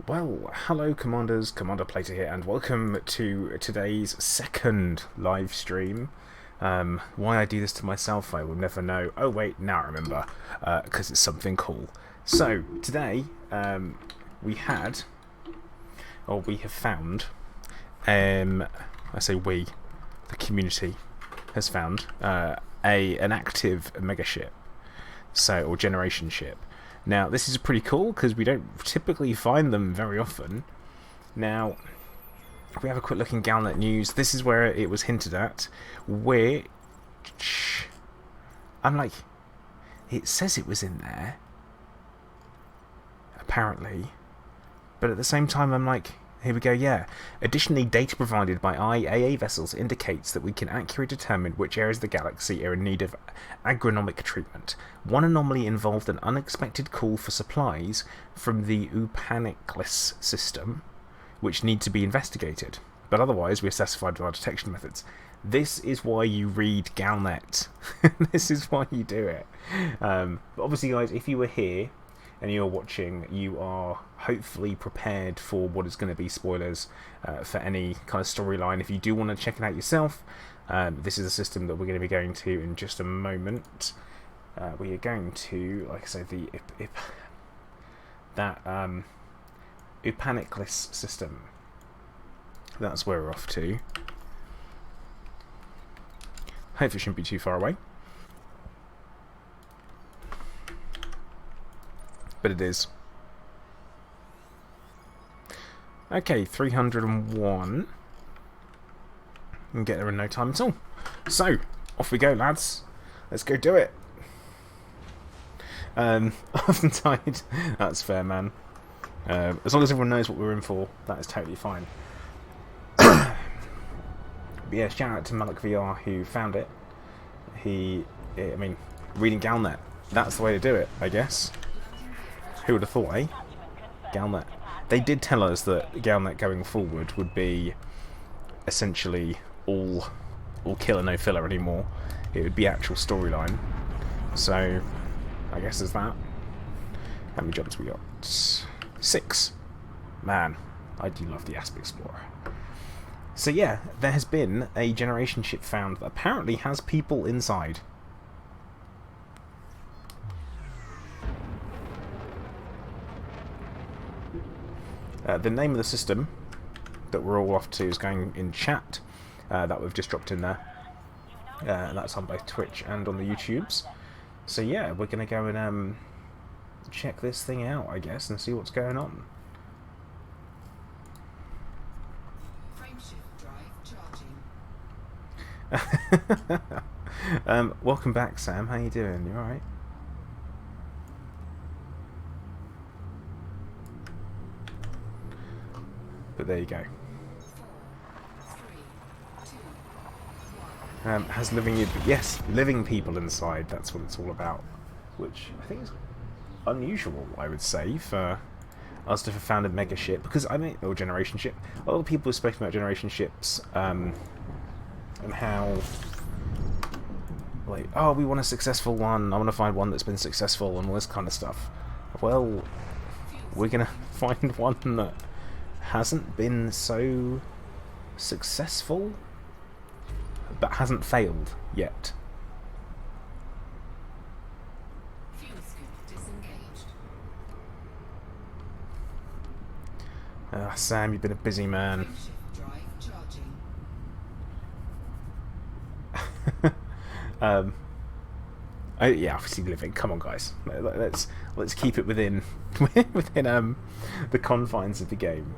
Well, hello Commanders, Commander Plater here, and welcome to today's second live stream. Why I do this to myself, I will never know. Oh wait, now I remember, because it's something cool. So, today, we have found, I say we, the community has found, an active megaship, or generation ship. Now, this is pretty cool because we don't typically find them very often. Now, if we have a quick look in Galnet News, this is where it was hinted at, which I'm like, it says it was in there, apparently, but at the same time I'm like, here we go, yeah. Additionally, data provided by IAA vessels indicates that we can accurately determine which areas of the galaxy are in need of agronomic treatment. One anomaly involved an unexpected call for supplies from the uplinks system, which need to be investigated. But otherwise, we are satisfied with our detection methods. This is why you read Galnet. This is why you do it. But obviously, guys, if you were here and you're watching, you are hopefully prepared for what is going to be spoilers for any kind of storyline. If you do want to check it out yourself, this is a system that we're going to be going to in just a moment. We are going to, like I say, that uplinks system. That's where we're off to. Hopefully it shouldn't be too far away. But it is. Okay, 301. We can get there in no time at all. So, off we go, lads. Let's go do it. Often tied. That's fair, man. As long as everyone knows what we're in for, that is totally fine. But yeah, shout out to Malik VR who found it. I mean, reading Galnet. That's the way to do it, I guess. Who would have thought, eh? Galnet. They did tell us that Galnet going forward would be essentially all killer, no filler anymore. It would be actual storyline. So, I guess there's that. How many jobs we got? 6. Man, I do love the Asp Explorer. So yeah, there has been a generation ship found that apparently has people inside. The name of the system that we're all off to is going in chat. That we've just dropped in there. That's on both Twitch and on the YouTubes. So yeah, we're going to go and check this thing out, I guess, and see what's going on. Welcome back, Sam. How you doing? You alright? But there you go. Has living people inside. That's what it's all about. Which I think is unusual, I would say, for us to have found a mega ship. Because I mean, or generation ship. A lot of people have spoken about generation ships, and how, like, oh, we want a successful one. I want to find one that's been successful and all this kind of stuff. Well, we're gonna find one that hasn't been so successful, but hasn't failed yet. Sam, you've been a busy man. Yeah, obviously living. Come on, guys. Let's keep it within the confines of the game.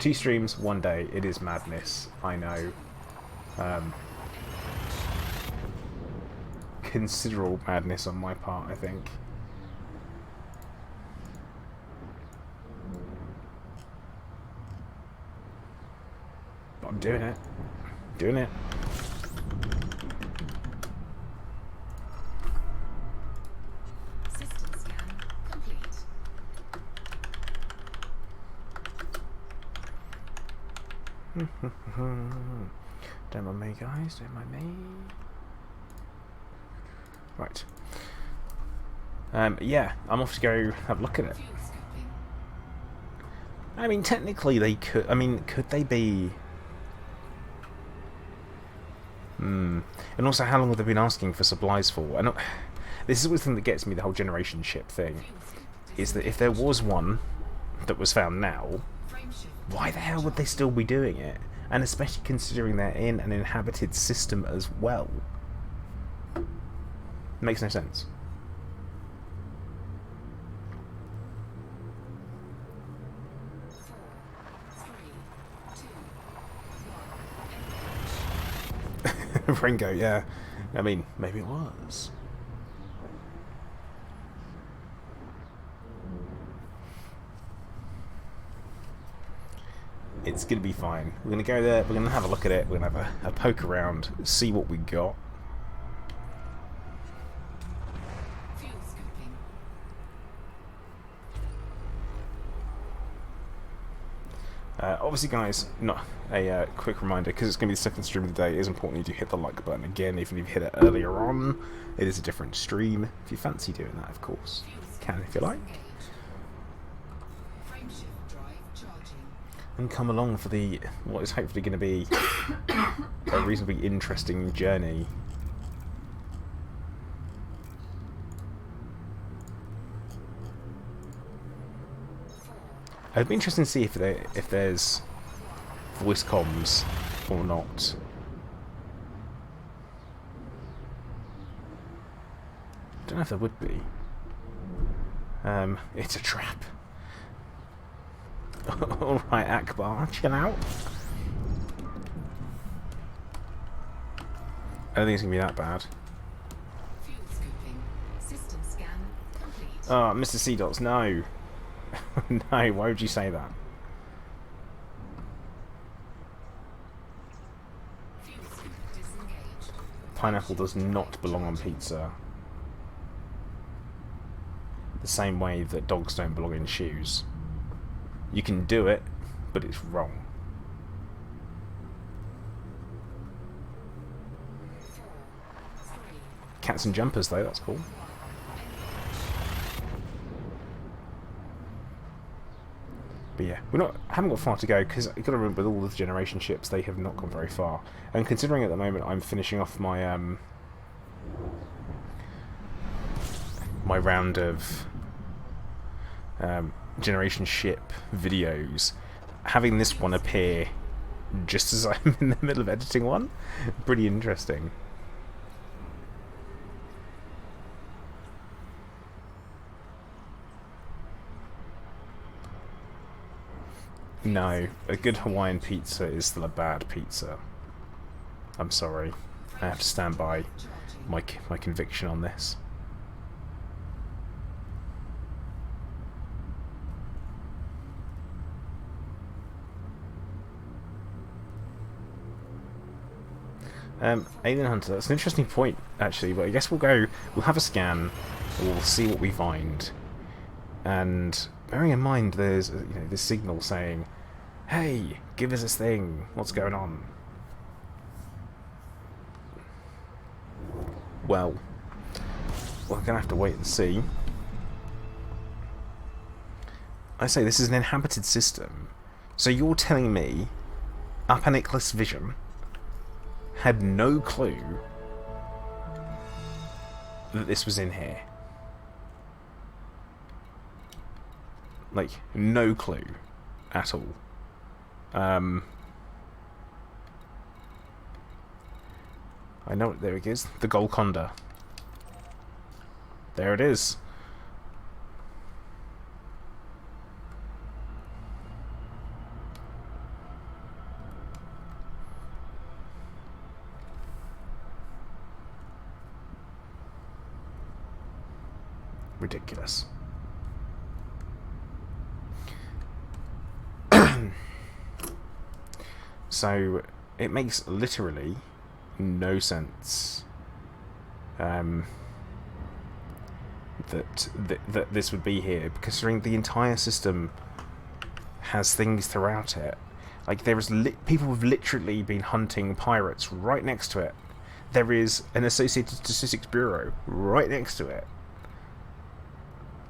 2 streams, 1 day. It is madness. I know. Considerable madness on my part, I think. But I'm doing it. Doing it. System scan complete. Don't mind me, guys. Don't mind me. Right. Yeah, I'm off to go have a look at it. I mean, technically they could. I mean, could they be? Hmm. And also, how long have they been asking for supplies for? And this is the thing that gets me, the whole generation ship thing, is that if there was one that was found now, why the hell would they still be doing it? And especially considering they're in an inhabited system as well. Makes no sense. Ringo, yeah. I mean, maybe it was. It's going to be fine. We're going to go there, we're going to have a look at it, we're going to have a poke around, see what we got. Obviously, guys, not a quick reminder, because it's going to be the second stream of the day, it is important you do hit the like button again, even if you've hit it earlier on. It is a different stream. If you fancy doing that, of course, you can if you like. And come along for the what is hopefully going to be a reasonably interesting journey. It'd be interesting to see if there's voice comms or not. Don't know if there would be. It's a trap. Alright, Akbar, chill out. I don't think it's going to be that bad. Oh, Mr. Seadots, no. No, why would you say that? Pineapple does not belong on pizza. The same way that dogs don't belong in shoes. You can do it, but it's wrong. Cats and jumpers, though, that's cool. But yeah, haven't got far to go, because you've got to remember, with all the generation ships, they have not gone very far. And considering at the moment I'm finishing off my my round of generation ship videos, having this one appear just as I'm in the middle of editing one, pretty interesting. No, a good Hawaiian pizza is still a bad pizza. I'm sorry, I have to stand by my conviction on this. Alien Hunter, that's an interesting point, actually, but I guess we'll have a scan, we'll see what we find, and bearing in mind there's, this signal saying, hey, give us this thing, what's going on? Well, we're going to have to wait and see. I say this is an inhabited system, so you're telling me Upper Nicholas Vision had no clue that this was in here. Like, no clue at all. I know it. There it is. The Golconda. There it is. Ridiculous. So it makes literally no sense that this would be here, considering the entire system has things throughout it. Like, there is people have literally been hunting pirates right next to it. There is an Associated Statistics Bureau right next to it.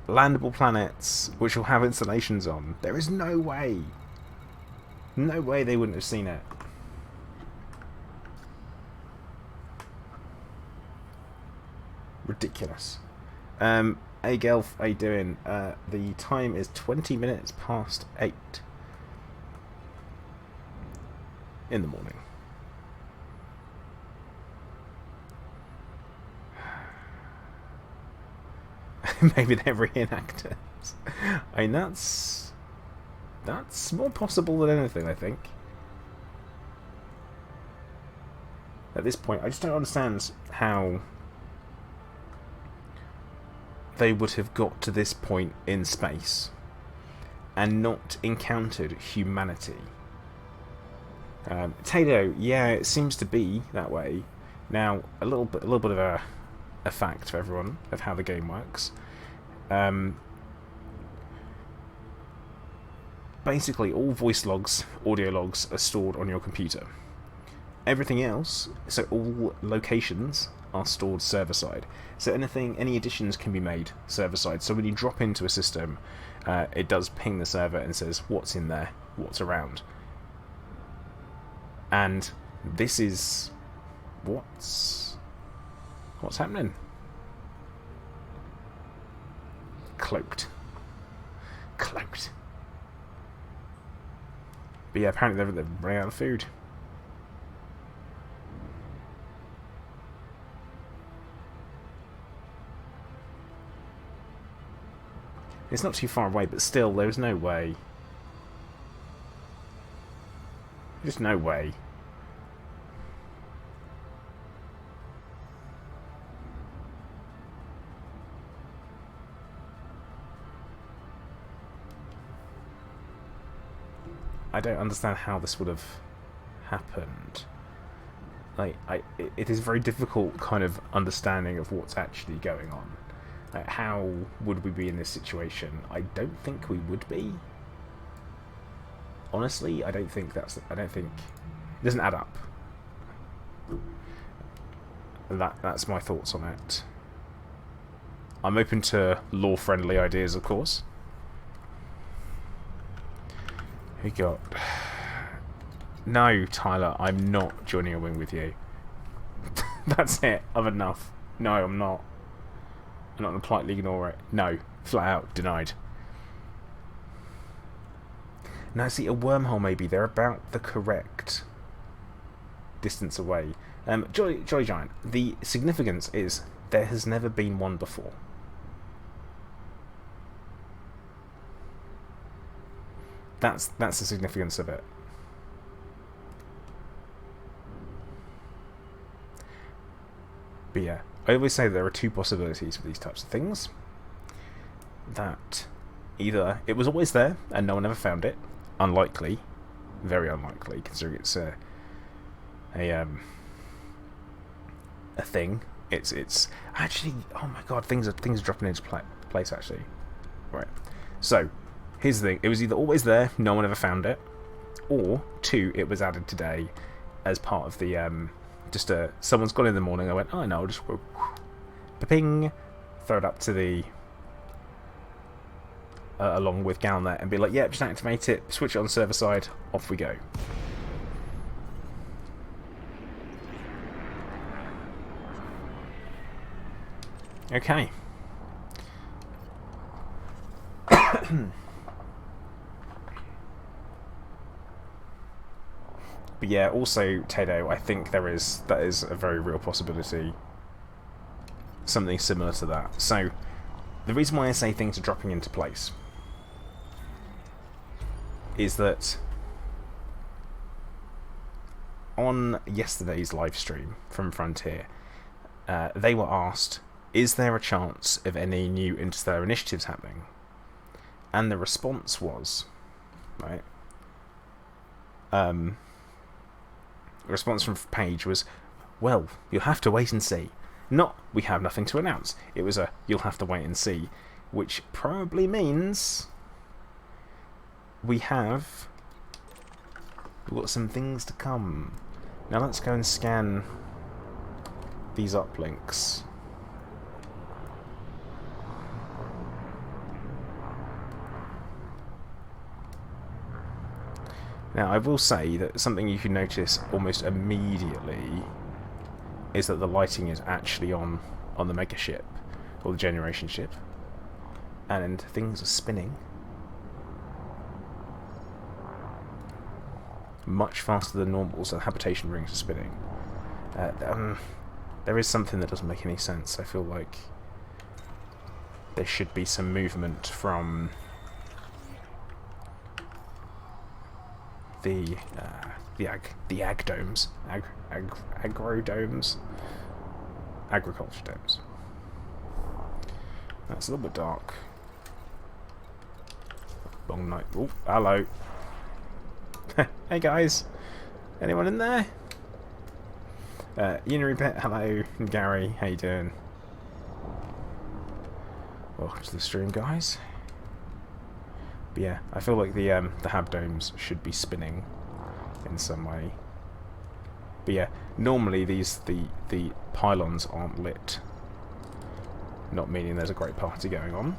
landable planets which will have installations on. There is no way. No way they wouldn't have seen it. Ridiculous. Hey Gelf, how you doing? The time is 20 minutes past 8 in the morning. Maybe they're reenactors. I mean, that's more possible than anything, I think. At this point, I just don't understand how they would have got to this point in space and not encountered humanity. Tato, yeah, it seems to be that way. Now, a little bit of a fact for everyone of how the game works. Basically, all voice logs, audio logs, are stored on your computer. Everything else, so all locations, are stored server-side. So any additions can be made server-side. So when you drop into a system, it does ping the server and says what's in there, what's around. And this is what's happening. Cloaked. But yeah, apparently they're running out of food. It's not too far away, but still, there's no way. There's no way. I don't understand how this would have happened. Like, it is very difficult kind of understanding of what's actually going on. Like, how would we be in this situation? I don't think we would be. Honestly, I don't think it doesn't add up. That's my thoughts on it. I'm open to law-friendly ideas, of course. We got... No, Tyler, I'm not joining a wing with you. That's it. I've enough. No, I'm not. I'm not going to politely ignore it. No, flat out denied. Now, see, a wormhole maybe. They're about the correct distance away. Joy Giant, the significance is there has never been one before. That's the significance of it. But yeah, I always say there are two possibilities for these types of things. That either it was always there and no one ever found it. Unlikely. Very unlikely, considering it's a thing. It's actually, oh my god, things are dropping into place actually. Right. So, here's the thing. It was either always there, no one ever found it, or two, it was added today as part of the someone's gone in the morning. I went, oh no, I'll just go, ping, throw it up to the along with Galnet and be like, yeah, just activate it, switch it on server side, off we go. Okay. But yeah, also, Tato, I think that is a very real possibility. Something similar to that. So, the reason why I say things are dropping into place is that on yesterday's live stream from Frontier, they were asked, is there a chance of any new interstellar initiatives happening? And the response was, right, the response from Page was, well, you'll have to wait and see. Not, we have nothing to announce. It was a, you'll have to wait and see, which probably means we've got some things to come. Now let's go and scan these uplinks. Now, I will say that something you can notice almost immediately is that the lighting is actually on the mega ship, or the generation ship, and things are spinning much faster than normal, so the habitation rings are spinning. There is something that doesn't make any sense. I feel like there should be some movement from the ag domes, agro domes, agriculture domes. That's a little bit dark. Long night. Oh, hello. Hey guys, anyone in there? Unary Pet, hello. Gary, how you doing? Welcome to the stream, guys. But yeah, I feel like the hab domes should be spinning in some way. But yeah, normally the pylons aren't lit, not meaning there's a great party going on.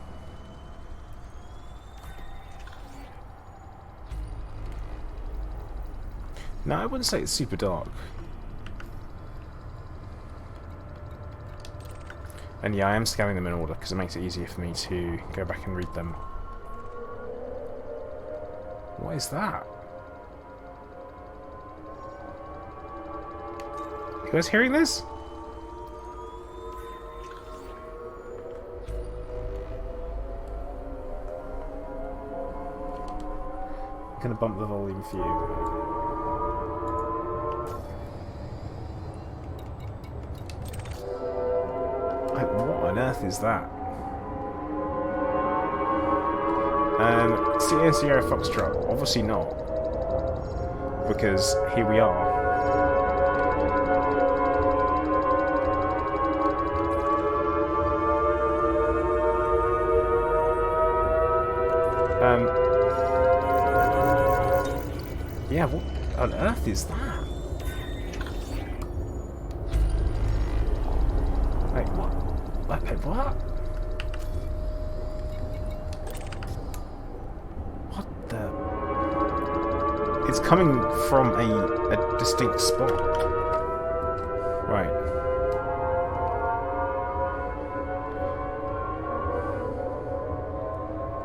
No, I wouldn't say it's super dark. And yeah, I am scanning them in order because it makes it easier for me to go back and read them. What is that? You guys hearing this? I'm gonna bump the volume for you. What on earth is that? CMDR Foxtrot? Obviously not. Because here we are. Yeah, what on earth is that? Wait, what? Wait, what? What the? It's coming from a distinct spot. Right.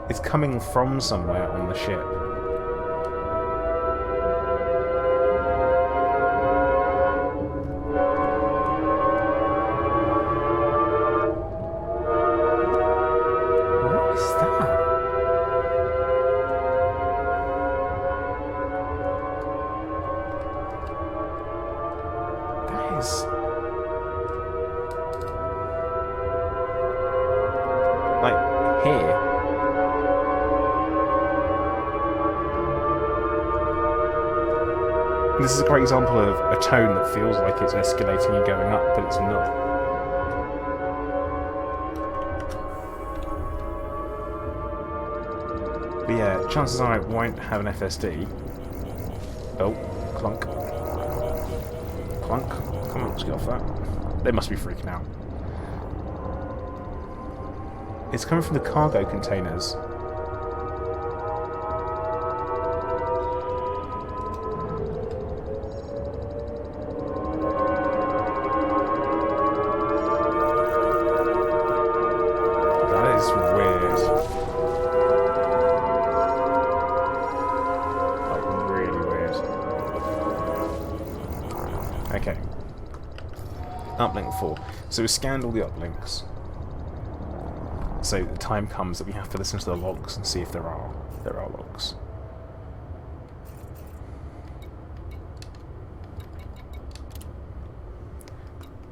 It's coming from somewhere on the ship. This is a great example of a tone that feels like it's escalating and going up, but it's not. But yeah, chances are it won't have an FSD. Oh, clunk. Clunk. Come on, let's get off that. They must be freaking out. It's coming from the cargo containers. Uplink 4. So we scanned all the uplinks. So the time comes that we have to listen to the logs and see if there are logs.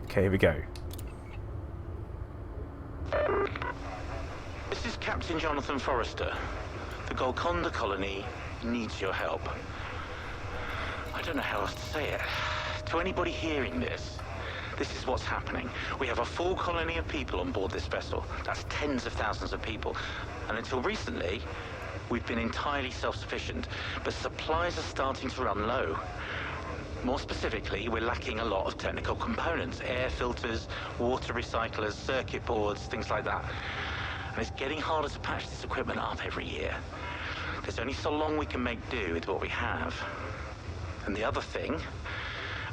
Okay, here we go. This is Captain Jonathan Forrester. The Golconda colony needs your help. I don't know how else to say it. To anybody hearing this, this is what's happening. We have a full colony of people on board this vessel. That's tens of thousands of people. And until recently, we've been entirely self-sufficient. But supplies are starting to run low. More specifically, we're lacking a lot of technical components. Air filters, water recyclers, circuit boards, things like that. And it's getting harder to patch this equipment up every year. There's only so long we can make do with what we have. And the other thing,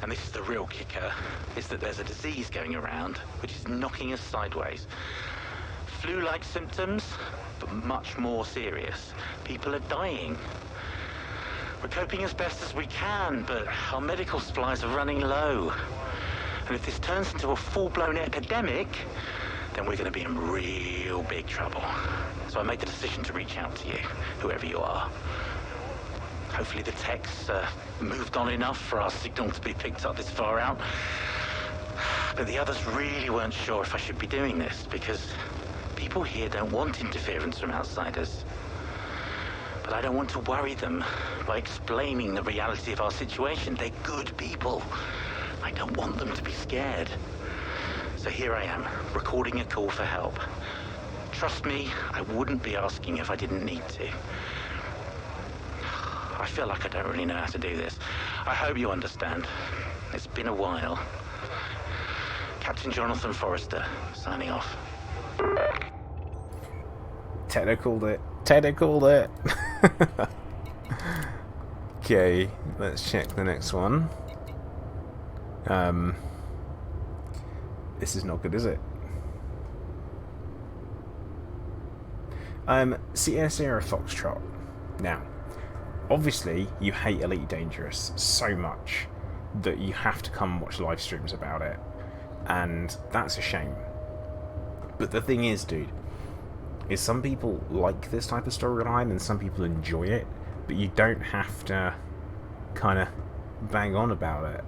and this is the real kicker, is that there's a disease going around which is knocking us sideways. Flu-like symptoms, but much more serious. People are dying. We're coping as best as we can, but our medical supplies are running low. And if this turns into a full-blown epidemic, then we're going to be in real big trouble. So I made the decision to reach out to you, whoever you are. Hopefully the tech's moved on enough for our signal to be picked up this far out. But the others really weren't sure if I should be doing this, because people here don't want interference from outsiders. But I don't want to worry them by explaining the reality of our situation. They're good people. I don't want them to be scared. So here I am, recording a call for help. Trust me, I wouldn't be asking if I didn't need to. I feel like I don't really know how to do this. I hope you understand. It's been a while. Captain Jonathan Forrester, signing off. Ted called it. Ted called it. Okay, let's check the next one. This is not good, is it? Sierra Foxtrot. Now, obviously, you hate Elite Dangerous so much that you have to come and watch live streams about it, and that's a shame. But the thing is, dude, is some people like this type of storyline and some people enjoy it, but you don't have to kind of bang on about it,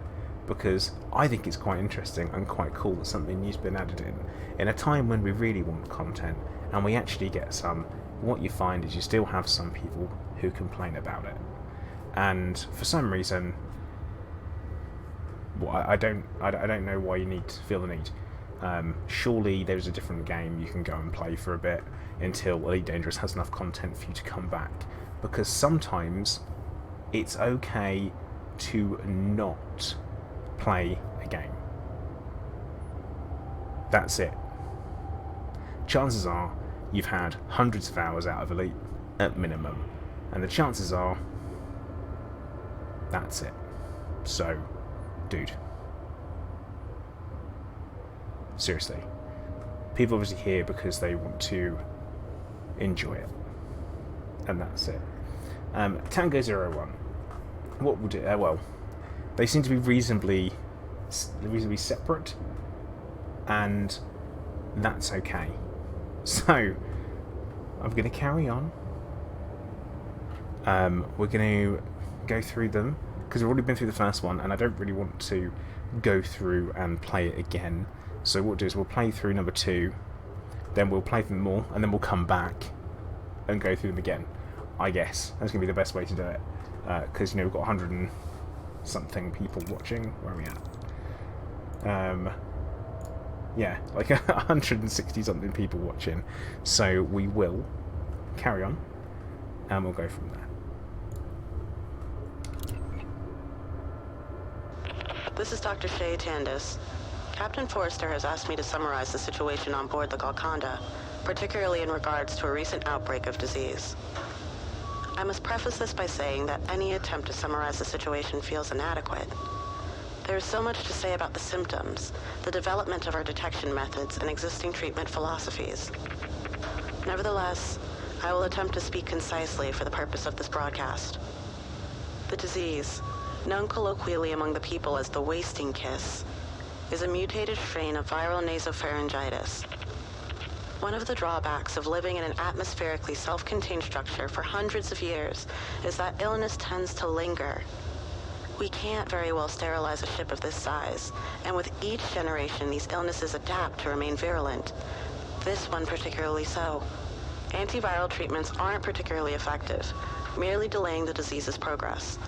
because I think it's quite interesting and quite cool that something new's been added in a time when we really want content and we actually get some. What you find is you still have some people who complain about it, and for some reason, well, I don't know why you need to feel the need. Surely there's a different game you can go and play for a bit until Elite Dangerous has enough content for you to come back, because sometimes it's okay to not play a game. That's it. Chances are you've had hundreds of hours out of Elite at minimum, and the chances are that's it. So, dude, seriously, people obviously here because they want to enjoy it, and that's it. Tango 01. What would it? Well, they seem to be reasonably separate, and that's okay. So I'm going to carry on. We're going to go through them because we've already been through the first one, and I don't really want to go through and play it again. So what we'll do is we'll play through number 2, then we'll play them more, and then we'll come back and go through them again. I guess that's going to be the best way to do it, because we've got 100 and something people watching. Where are we at? Yeah, like 160 something people watching. So we will carry on, and we'll go from there. This is Dr. Shay Tandis. Captain Forrester has asked me to summarize the situation on board the Golconda, particularly in regards to a recent outbreak of disease. I must preface this by saying that any attempt to summarize the situation feels inadequate. There is so much to say about the symptoms, the development of our detection methods, and existing treatment philosophies. Nevertheless, I will attempt to speak concisely for the purpose of this broadcast. The disease, known colloquially among the people as the wasting kiss, is a mutated strain of viral nasopharyngitis. One of the drawbacks of living in an atmospherically self-contained structure for hundreds of years is that illness tends to linger. We can't very well sterilize a ship of this size, and with each generation these illnesses adapt to remain virulent. This one particularly so. Antiviral treatments aren't particularly effective, merely delaying the disease's progress.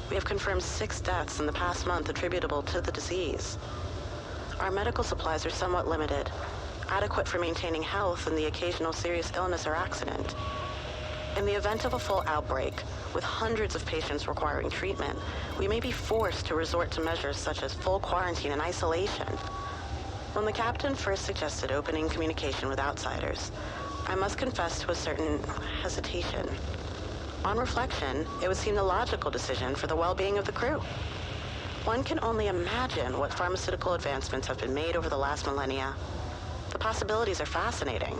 We have confirmed 6 deaths in the past month attributable to the disease. Our medical supplies are somewhat limited, adequate for maintaining health and the occasional serious illness or accident. In the event of a full outbreak, with hundreds of patients requiring treatment, we may be forced to resort to measures such as full quarantine and isolation. When the captain first suggested opening communication with outsiders, I must confess to a certain hesitation. On reflection, it would seem the logical decision for the well-being of the crew. One can only imagine what pharmaceutical advancements have been made over the last millennia. The possibilities are fascinating.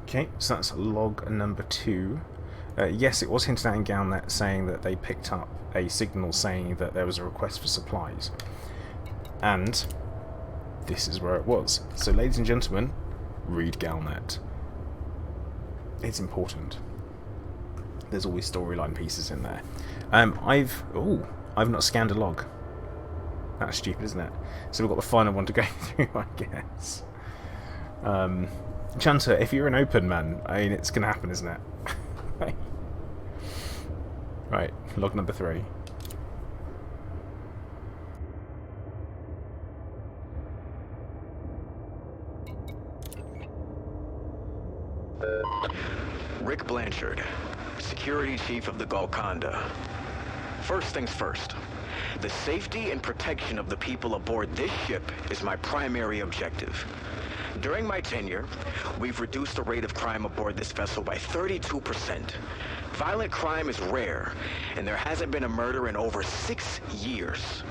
Okay, so that's log number 2. Yes, it was hinted at in Galnet saying that they picked up a signal saying that there was a request for supplies. And this is where it was. So, ladies and gentlemen, read Galnet. It's important. There's always storyline pieces in there. I've not scanned a log. That's stupid, isn't it? So we've got the final one to go through, I guess. Chanter, if you're an open man, I mean, it's going to happen, isn't it? Right, log number 3. Rick Blanchard, Security Chief of the Golconda. First things first. The safety and protection of the people aboard this ship is my primary objective. During my tenure, we've reduced the rate of crime aboard this vessel by 32%. Violent crime is rare, and there hasn't been a murder in over 6 years.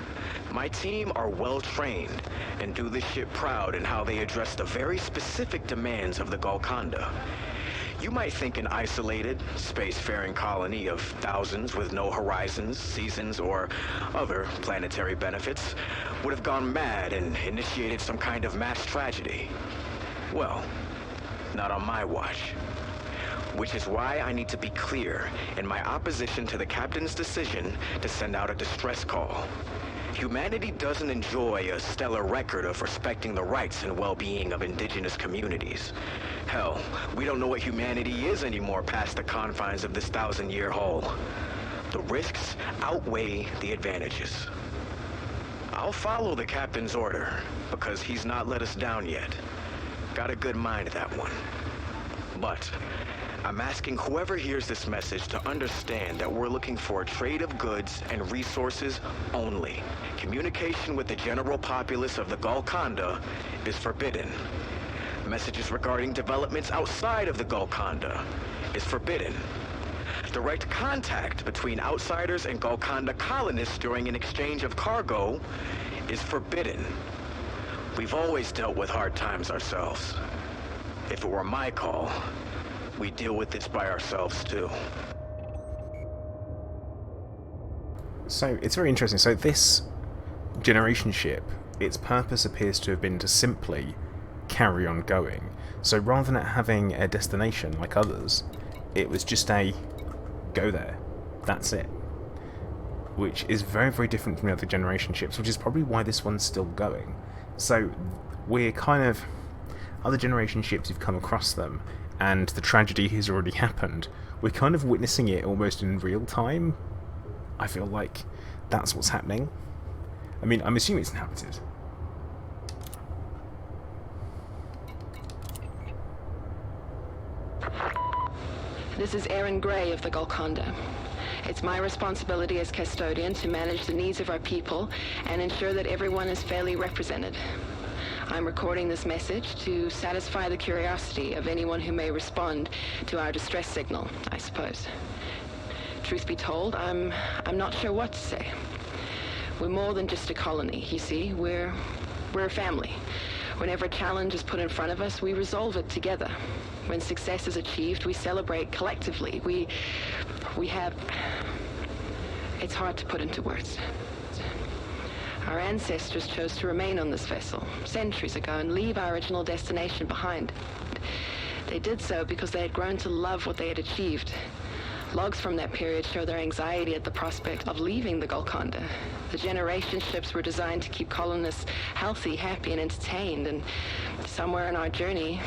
My team are well-trained and do this ship proud in how they address the very specific demands of the Golconda. You might think an isolated, spacefaring colony of thousands with no horizons, seasons, or other planetary benefits would have gone mad and initiated some kind of mass tragedy. Well, not on my watch. Which is why I need to be clear in my opposition to the captain's decision to send out a distress call. Humanity doesn't enjoy a stellar record of respecting the rights and well-being of indigenous communities. Hell, we don't know what humanity is anymore past the confines of this 1,000-year hull. The risks outweigh the advantages. I'll follow the captain's order, because he's not let us down yet. Got a good mind, that one. But I'm asking whoever hears this message to understand that we're looking for a trade of goods and resources only. Communication with the general populace of the Golconda is forbidden. Messages regarding developments outside of the Golconda is forbidden. Direct contact between outsiders and Golconda colonists during an exchange of cargo is forbidden. We've always dealt with hard times ourselves. If it were my call, we deal with this by ourselves too. So it's very interesting. So this generation ship, its purpose appears to have been to simply carry on going. So rather than it having a destination like others, it was just a go there. That's it. Which is very, very different from the other generation ships, which is probably why this one's still going. So we're kind of... Other generation ships, you've come across them, and the tragedy has already happened. We're kind of witnessing it almost in real time. I feel like that's what's happening. I mean, I'm assuming it's inhabited. This is Erin Gray of the Golconda. It's my responsibility as custodian to manage the needs of our people and ensure that everyone is fairly represented. I'm recording this message to satisfy the curiosity of anyone who may respond to our distress signal, I suppose. Truth be told, I'm not sure what to say. We're more than just a colony, you see. We're a family. Whenever a challenge is put in front of us, we resolve it together. When success is achieved, we celebrate collectively. We have... It's hard to put into words. Our ancestors chose to remain on this vessel centuries ago and leave our original destination behind. They did so because they had grown to love what they had achieved. Logs from that period show their anxiety at the prospect of leaving the Golconda. The generation ships were designed to keep colonists healthy, happy, and entertained, and somewhere in our journey,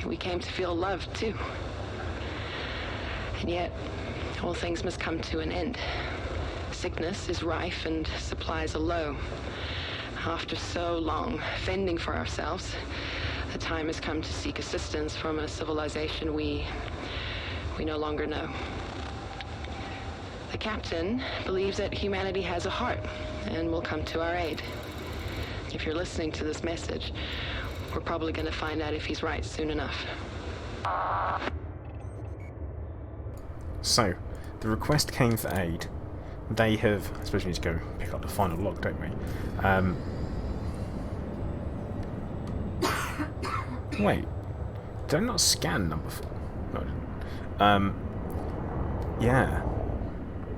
we came to feel loved, too. And yet, all things must come to an end. Sickness is rife and supplies are low. After so long fending for ourselves, the time has come to seek assistance from a civilization we no longer know. The captain believes that humanity has a heart and will come to our aid. If you're listening to this message, We're probably going to find out if he's right soon enough. So, the request came for aid. They have... I suppose we need to go pick up the final log, don't we? Wait. Did I not scan number 4? No, I didn't. Yeah.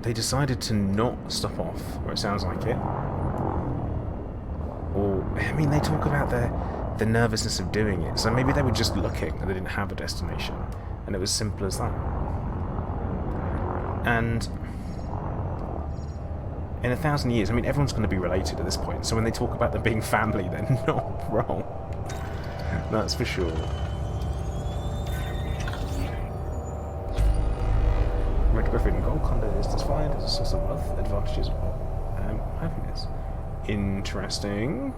They decided to not stop off, or it sounds like it. Or, I mean, they talk about the nervousness of doing it, so maybe they were just looking and they didn't have a destination, and it was simple as that. And in 1,000 years, I mean, everyone's going to be related at this point, so when they talk about them being family, they're not wrong. That's for sure. Red Griffin, Golconda is defined as a source of wealth, advantages, and happiness. Interesting.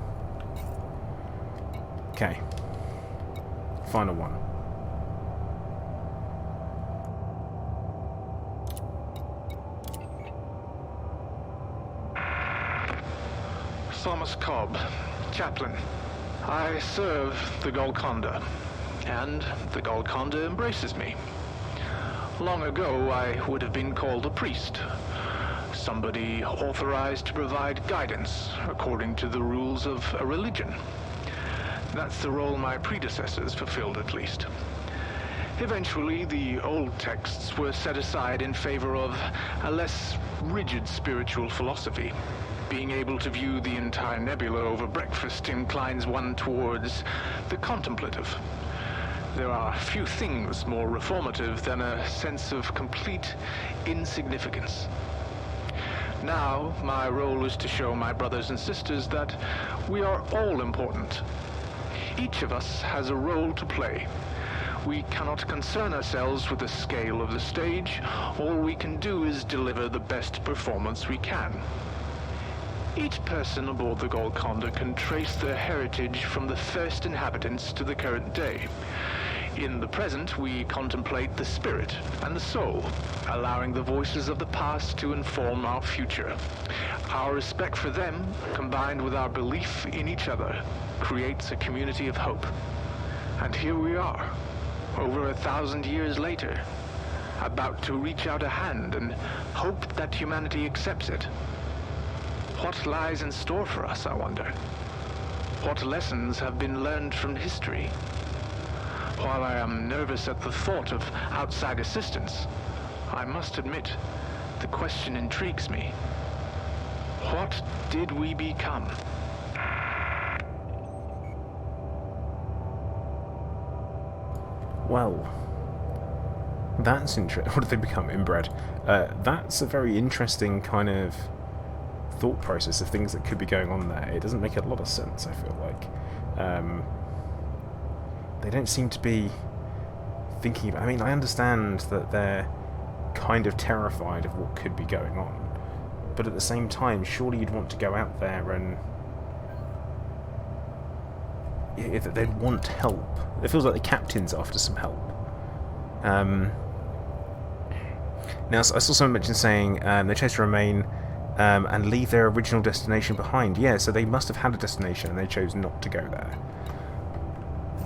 Okay. Final one. Thomas Cobb, chaplain. I serve the Golconda, and the Golconda embraces me. Long ago, I would have been called a priest. Somebody authorized to provide guidance according to the rules of a religion. That's the role my predecessors fulfilled, at least. Eventually, the old texts were set aside in favor of a less rigid spiritual philosophy. Being able to view the entire nebula over breakfast inclines one towards the contemplative. There are few things more reformative than a sense of complete insignificance. Now, my role is to show my brothers and sisters that we are all important. Each of us has a role to play. We cannot concern ourselves with the scale of the stage. All we can do is deliver the best performance we can. Each person aboard the Golconda can trace their heritage from the first inhabitants to the current day. In the present, we contemplate the spirit and the soul, allowing the voices of the past to inform our future. Our respect for them, combined with our belief in each other, creates a community of hope. And here we are, over 1,000 years later, about to reach out a hand and hope that humanity accepts it. What lies in store for us, I wonder? What lessons have been learned from history? While I am nervous at the thought of outside assistance, I must admit, the question intrigues me. What did we become? Well, that's interesting. What did they become? Inbred. That's a very interesting kind of thought process of things that could be going on there. It doesn't make a lot of sense, I feel like. They don't seem to be thinking about... I mean, I understand that they're kind of terrified of what could be going on, but at the same time, surely you'd want to go out there and... they'd want help. It feels like the captain's after some help. Now, I saw someone mention saying they chose to remain and leave their original destination behind. Yeah, so they must have had a destination and they chose not to go there.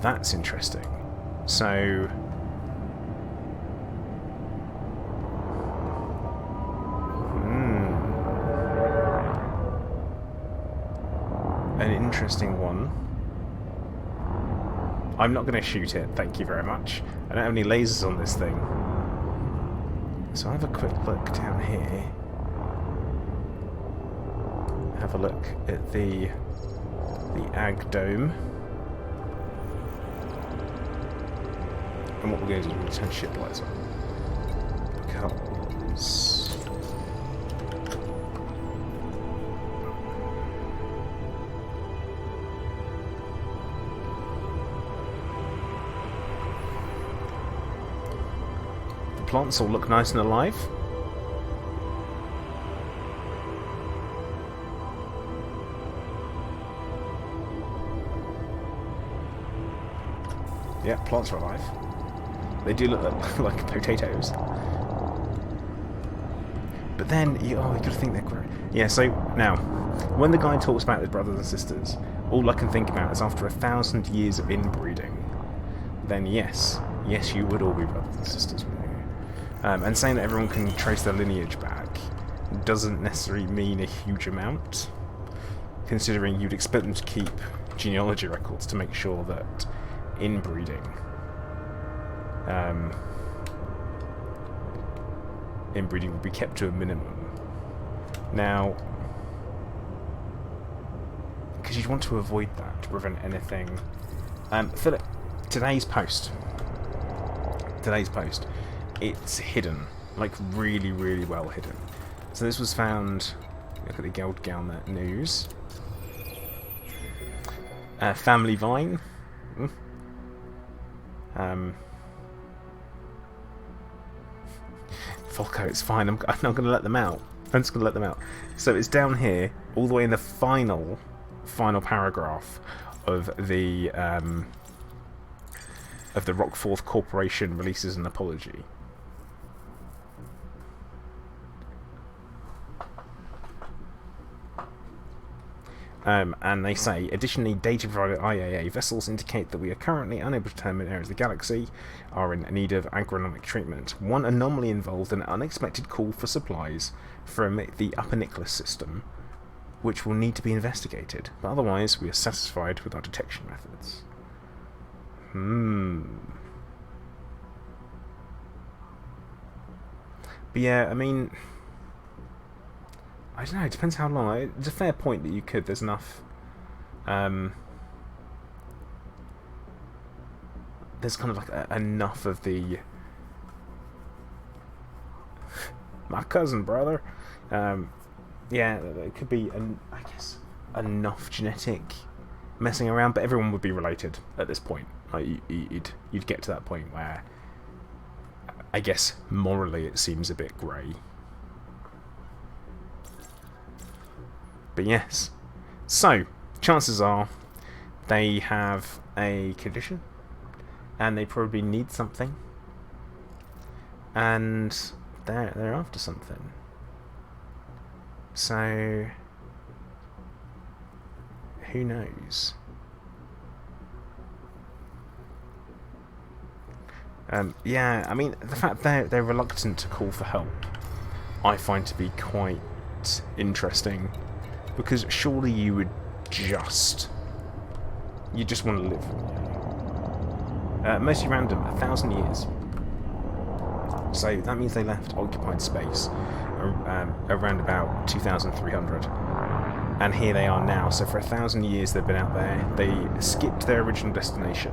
That's interesting. So... an interesting one. I'm not going to shoot it, thank you very much. I don't have any lasers on this thing. So I'll have a quick look down here. Have a look at the Ag Dome. And what we're going to do is we're going to turn ship lights on. Because... the plants all look nice and alive. Yeah, plants are alive. They do look like potatoes. But then, you got to think they're great. Yeah, so now, when the guy talks about his brothers and sisters, all I can think about is after 1,000 years of inbreeding, then yes, you would all be brothers and sisters, wouldn't you? And saying that everyone can trace their lineage back doesn't necessarily mean a huge amount, considering you'd expect them to keep genealogy records to make sure that inbreeding will be kept to a minimum. Now, because you'd want to avoid that to prevent anything. Philip, today's post, it's hidden, like really, really well hidden. So this was found, look at the Gold Galnet news. Family Vine. Volko, it's fine, I'm not going to let them out. I'm just going to let them out. So it's down here, all the way in the final paragraph of the Rockforth Corporation releases an apology. And they say, additionally, data provided IAA vessels indicate that we are currently unable to determine areas of the galaxy are in need of agronomic treatment. One anomaly involved an unexpected call for supplies from the Upper Nicholas system, which will need to be investigated, but otherwise we are satisfied with our detection methods. But yeah, I mean, I don't know, it depends how long. It's a fair point that you could, there's enough there's kind of like enough of the my cousin brother, yeah, it could be I guess enough genetic messing around, but everyone would be related at this point. Like you'd get to that point where I guess morally it seems a bit grey. But yes, so chances are they have a condition and they probably need something, and they're after something. So who knows? Yeah, I mean, the fact they're reluctant to call for help, I find to be quite interesting, because surely you just want to live. Mostly random, 1,000 years. So that means they left occupied space around about 2,300. And here they are now. So for 1,000 years they've been out there. They skipped their original destination,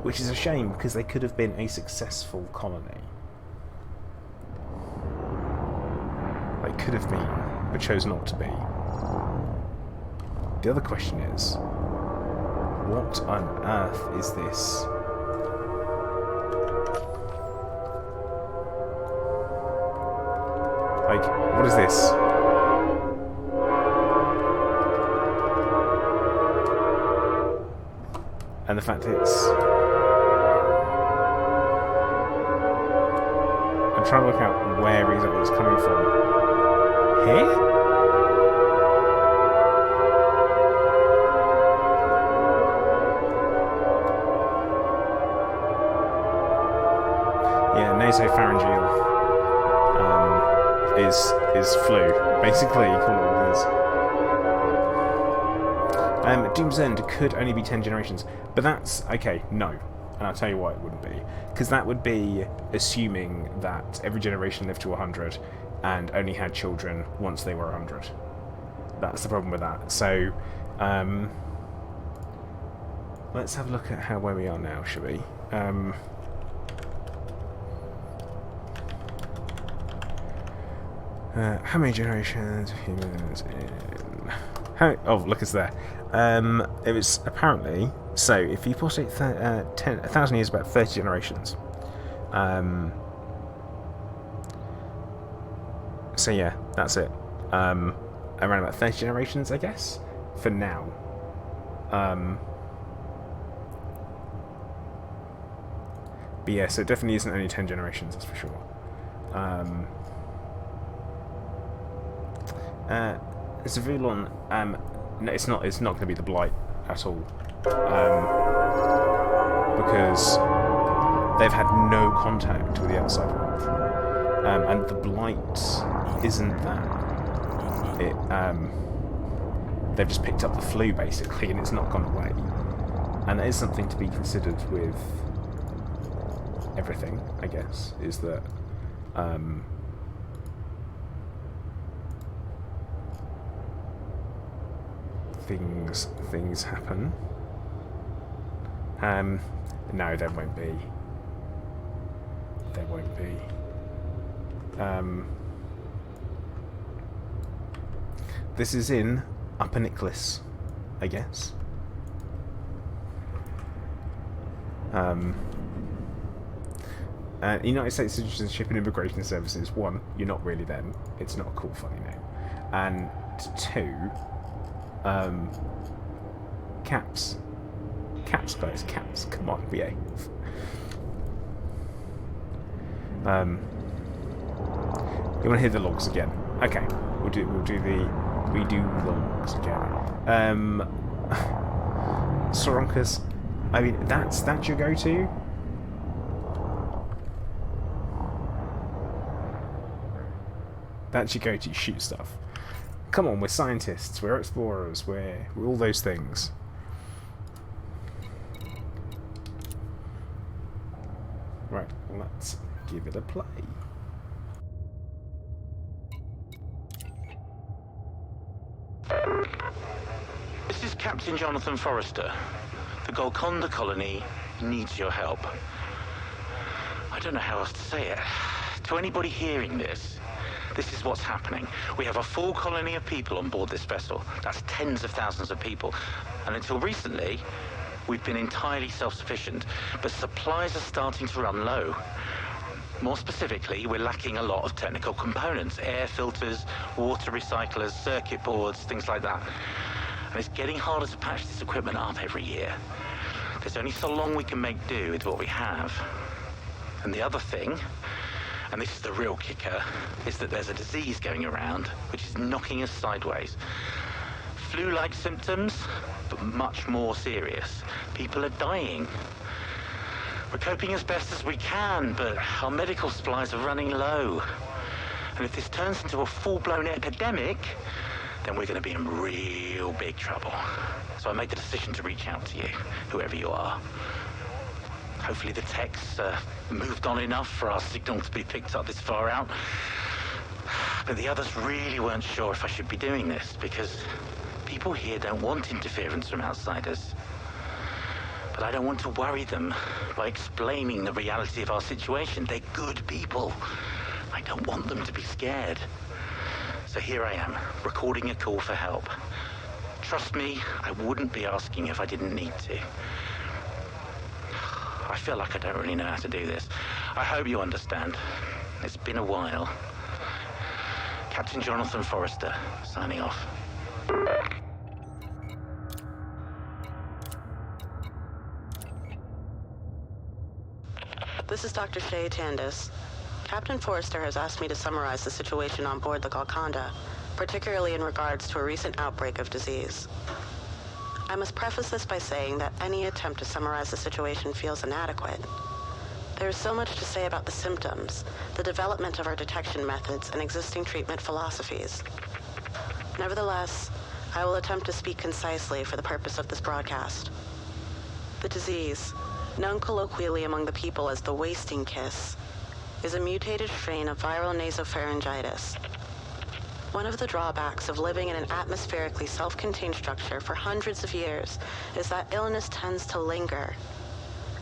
which is a shame because they could have been a successful colony. They could have been, but chose not to be. The other question is, what on earth is this? Like, what is this? And the fact it's... I'm trying to work out where exactly it's coming from. Here? Yeah, nasopharyngeal is flu, basically. Call it what it is. Doom's End could only be 10 generations, but that's okay. No, and I'll tell you why it wouldn't be, because that would be assuming that every generation lived to 100 and only had children once they were 100. That's the problem with that. So, let's have a look at where we are now, shall we? How many generations of humans in... oh, look, it's there. It was apparently... So, if you postulate 1,000 years, about 30 generations. So yeah, that's it. Around about 30 generations, I guess, for now. But yeah, so it definitely isn't only 10 generations, that's for sure. Zavulon, no, it's not going to be the Blight. at all. Because they've had no contact with the outside world. And the blight isn't that. They've just picked up the flu, basically, and it's not gone away. And that is something to be considered with everything, I guess, is that things happen. No, there won't be. There won't be. This is in Upper Nicholas, I guess. United States Citizenship and Immigration Services. 1, you're not really them. It's not a cool, funny name. And 2, caps. Caps, guys, caps. Come on, behave. You want to hear the logs again? Okay, we'll do the logs again. Soronkas, I mean, that's your go-to. That's your go-to. Shoot stuff. Come on, we're scientists. We're explorers. We're all those things. Right, let's give it a play. This is Captain Jonathan Forrester. The Golconda colony needs your help. I don't know how else to say it. To anybody hearing this, this is what's happening. We have a full colony of people on board this vessel. That's tens of thousands of people. And until recently, we've been entirely self-sufficient, but supplies are starting to run low. More specifically, we're lacking a lot of technical components, air filters, water recyclers, circuit boards, things like that. And it's getting harder to patch this equipment up every year. There's only so long we can make do with what we have. And the other thing, and this is the real kicker, is that there's a disease going around which is knocking us sideways. Flu-like symptoms, but much more serious. People are dying. We're coping as best as we can, but our medical supplies are running low. And if this turns into a full-blown epidemic, then we're going to be in real big trouble. So I made the decision to reach out to you, whoever you are. Hopefully the tech's moved on enough for our signal to be picked up this far out. But the others really weren't sure if I should be doing this, because people here don't want interference from outsiders. But I don't want to worry them by explaining the reality of our situation. They're good people. I don't want them to be scared. So here I am, recording a call for help. Trust me, I wouldn't be asking if I didn't need to. I feel like I don't really know how to do this. I hope you understand. It's been a while. Captain Jonathan Forrester, signing off. This is Dr. Shay Tandis. Captain Forrester has asked me to summarize the situation on board the Golconda, particularly in regards to a recent outbreak of disease. I must preface this by saying that any attempt to summarize the situation feels inadequate. There is so much to say about the symptoms, the development of our detection methods, and existing treatment philosophies. Nevertheless, I will attempt to speak concisely for the purpose of this broadcast. The disease, known colloquially among the people as the wasting kiss, is a mutated strain of viral nasopharyngitis. One of the drawbacks of living in an atmospherically self-contained structure for hundreds of years is that illness tends to linger.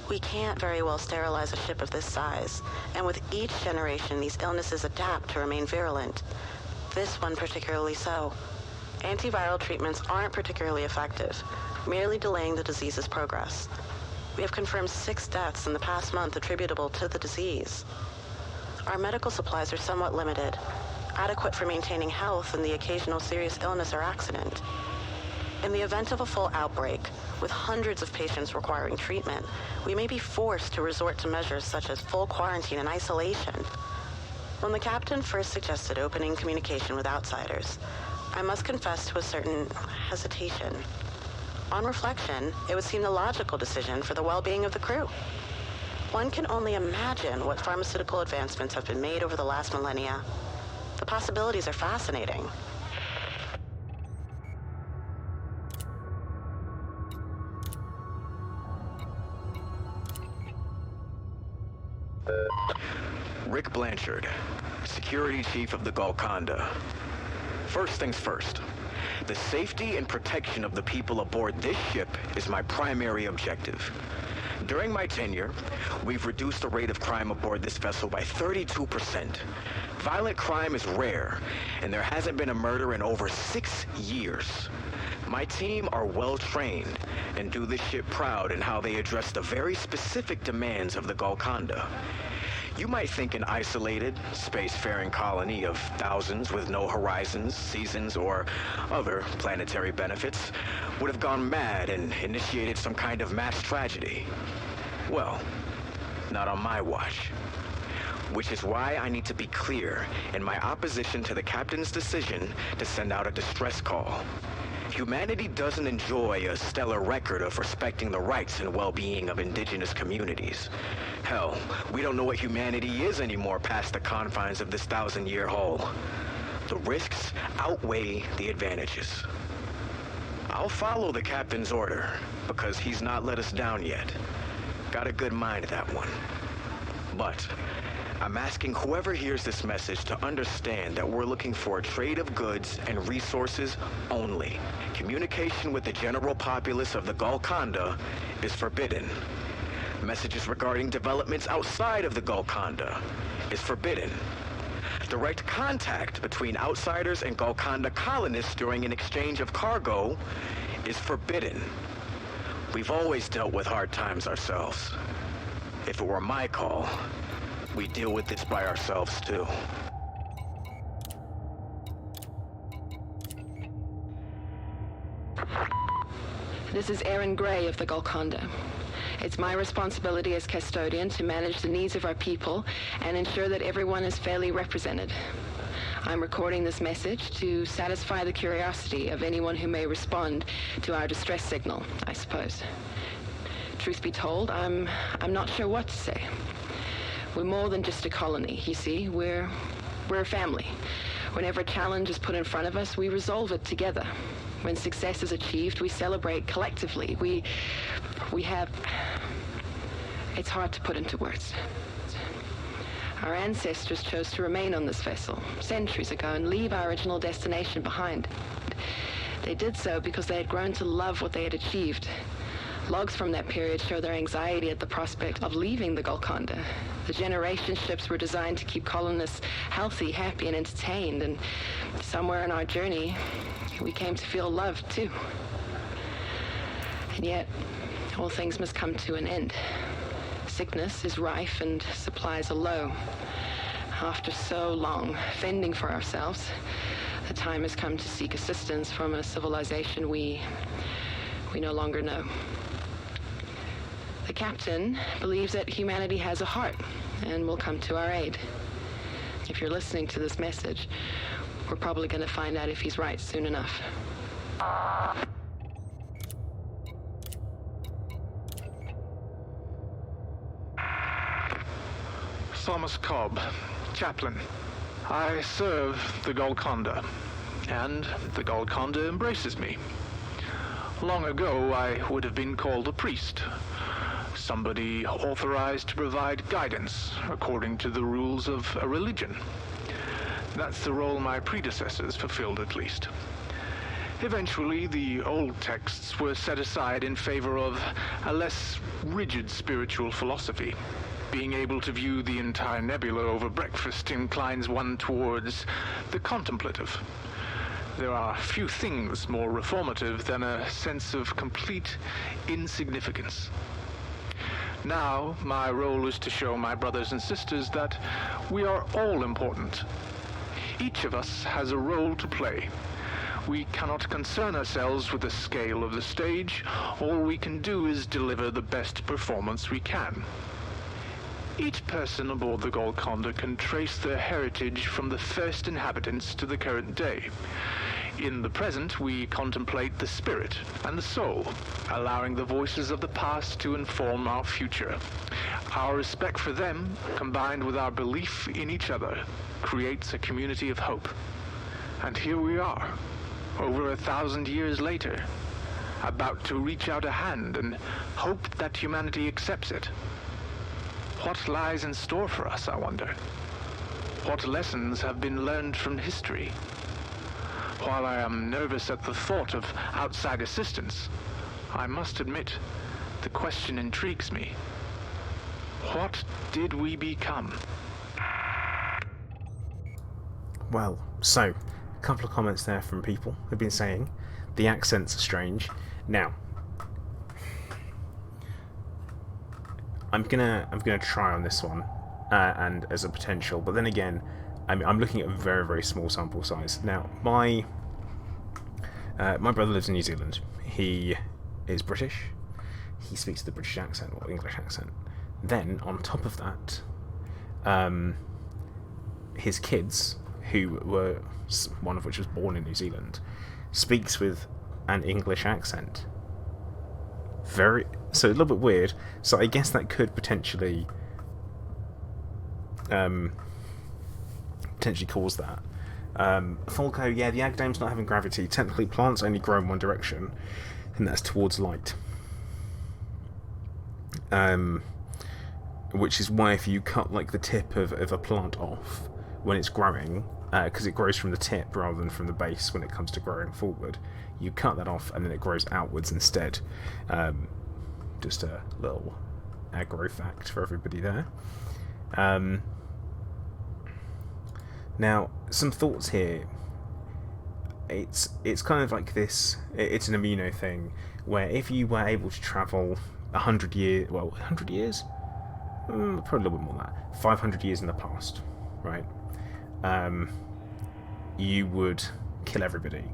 We can't very well sterilize a ship of this size, and with each generation these illnesses adapt to remain virulent. This one particularly so. Antiviral treatments aren't particularly effective, merely delaying the disease's progress. We have confirmed 6 deaths in the past month attributable to the disease. Our medical supplies are somewhat limited, adequate for maintaining health and the occasional serious illness or accident. In the event of a full outbreak, with hundreds of patients requiring treatment, we may be forced to resort to measures such as full quarantine and isolation. When the captain first suggested opening communication with outsiders, I must confess to a certain hesitation. On reflection, it would seem the logical decision for the well-being of the crew. One can only imagine what pharmaceutical advancements have been made over the last millennia. The possibilities are fascinating. Rick Blanchard, Security Chief of the Golconda. First things first. The safety and protection of the people aboard this ship is my primary objective. During my tenure, we've reduced the rate of crime aboard this vessel by 32%. Violent crime is rare, and there hasn't been a murder in over 6 years. My team are well-trained and do this ship proud in how they address the very specific demands of the Golconda. You might think an isolated, spacefaring colony of thousands with no horizons, seasons, or other planetary benefits would have gone mad and initiated some kind of mass tragedy. Well, not on my watch. Which is why I need to be clear in my opposition to the captain's decision to send out a distress call. Humanity doesn't enjoy a stellar record of respecting the rights and well-being of indigenous communities. Hell, we don't know what humanity is anymore past the confines of this 1,000-year hull. The risks outweigh the advantages. I'll follow the captain's order, because he's not let us down yet. Got a good mind, that one. But I'm asking whoever hears this message to understand that we're looking for a trade of goods and resources only. Communication with the general populace of the Golconda is forbidden. Messages regarding developments outside of the Golconda is forbidden. Direct contact between outsiders and Golconda colonists during an exchange of cargo is forbidden. We've always dealt with hard times ourselves. If it were my call, we deal with this by ourselves, too. This is Aaron Gray of the Golconda. It's my responsibility as custodian to manage the needs of our people and ensure that everyone is fairly represented. I'm recording this message to satisfy the curiosity of anyone who may respond to our distress signal, I suppose. Truth be told, I'm not sure what to say. We're more than just a colony, you see. We're a family. Whenever a challenge is put in front of us, we resolve it together. When success is achieved, we celebrate collectively. We have... It's hard to put into words. Our ancestors chose to remain on this vessel centuries ago and leave our original destination behind. They did so because they had grown to love what they had achieved. Logs from that period show their anxiety at the prospect of leaving the Golconda. The generation ships were designed to keep colonists healthy, happy, and entertained, and somewhere in our journey, we came to feel loved, too. And yet, all things must come to an end. Sickness is rife and supplies are low. After so long fending for ourselves, the time has come to seek assistance from a civilization we no longer know. The captain believes that humanity has a heart and will come to our aid. If you're listening to this message, we're probably going to find out if he's right soon enough. Thomas Cobb, chaplain. I serve the Golconda, and the Golconda embraces me. Long ago, I would have been called a priest. Somebody authorized to provide guidance according to the rules of a religion. That's the role my predecessors fulfilled, at least. Eventually, the old texts were set aside in favor of a less rigid spiritual philosophy. Being able to view the entire nebula over breakfast inclines one towards the contemplative. There are few things more reformative than a sense of complete insignificance. Now, my role is to show my brothers and sisters that we are all important. Each of us has a role to play. We cannot concern ourselves with the scale of the stage. All we can do is deliver the best performance we can. Each person aboard the Golconda can trace their heritage from the first inhabitants to the current day. In the present, we contemplate the spirit and the soul, allowing the voices of the past to inform our future. Our respect for them, combined with our belief in each other, creates a community of hope. And here we are, over 1,000 years later, about to reach out a hand and hope that humanity accepts it. What lies in store for us, I wonder? What lessons have been learned from history? While I am nervous at the thought of outside assistance, I must admit, the question intrigues me. What did we become? Well, so, a couple of comments there from people who've been saying the accents are strange. Now, I'm gonna try on this one, and as a potential, but then again, I'm looking at a very, very small sample size. Now, my brother lives in New Zealand. He is British. He speaks the British accent, or English accent. Then, on top of that, his kids, who were, one of which was born in New Zealand, speaks with an English accent. So a little bit weird. So I guess that could potentially cause that. Falco, yeah, the Agdame's not having gravity. Technically, plants only grow in one direction, and that's towards light. Which is why if you cut like the tip of a plant off when it's growing, because it grows from the tip rather than from the base when it comes to growing forward, you cut that off and then it grows outwards instead. Just a little aggro fact for everybody there. Now, some thoughts here. It's kind of like this. It's an immuno thing where if you were able to travel 100 years, well, 100 years, probably a little bit more than that, 500 years in the past, right? You would kill everybody.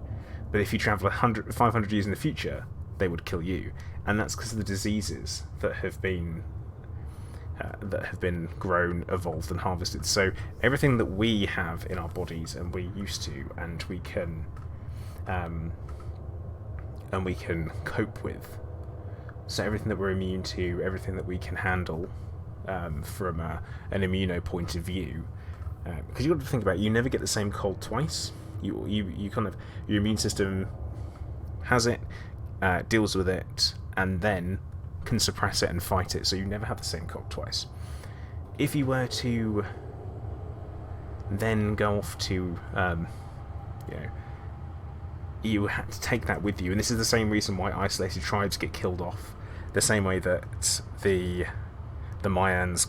But if you travel 500 years in the future, they would kill you, and that's because of the diseases that have been grown, evolved, and harvested. So everything that we have in our bodies, and we're used to, and we can cope with. So everything that we're immune to, everything that we can handle from an immuno point of view, because you've got to think about it, you never get the same cold twice. You kind of, your immune system has it, deals with it, and then can suppress it and fight it, so you never have the same cold twice. If you were to then go off to, you had to take that with you, and this is the same reason why isolated tribes get killed off, the same way that the Mayans,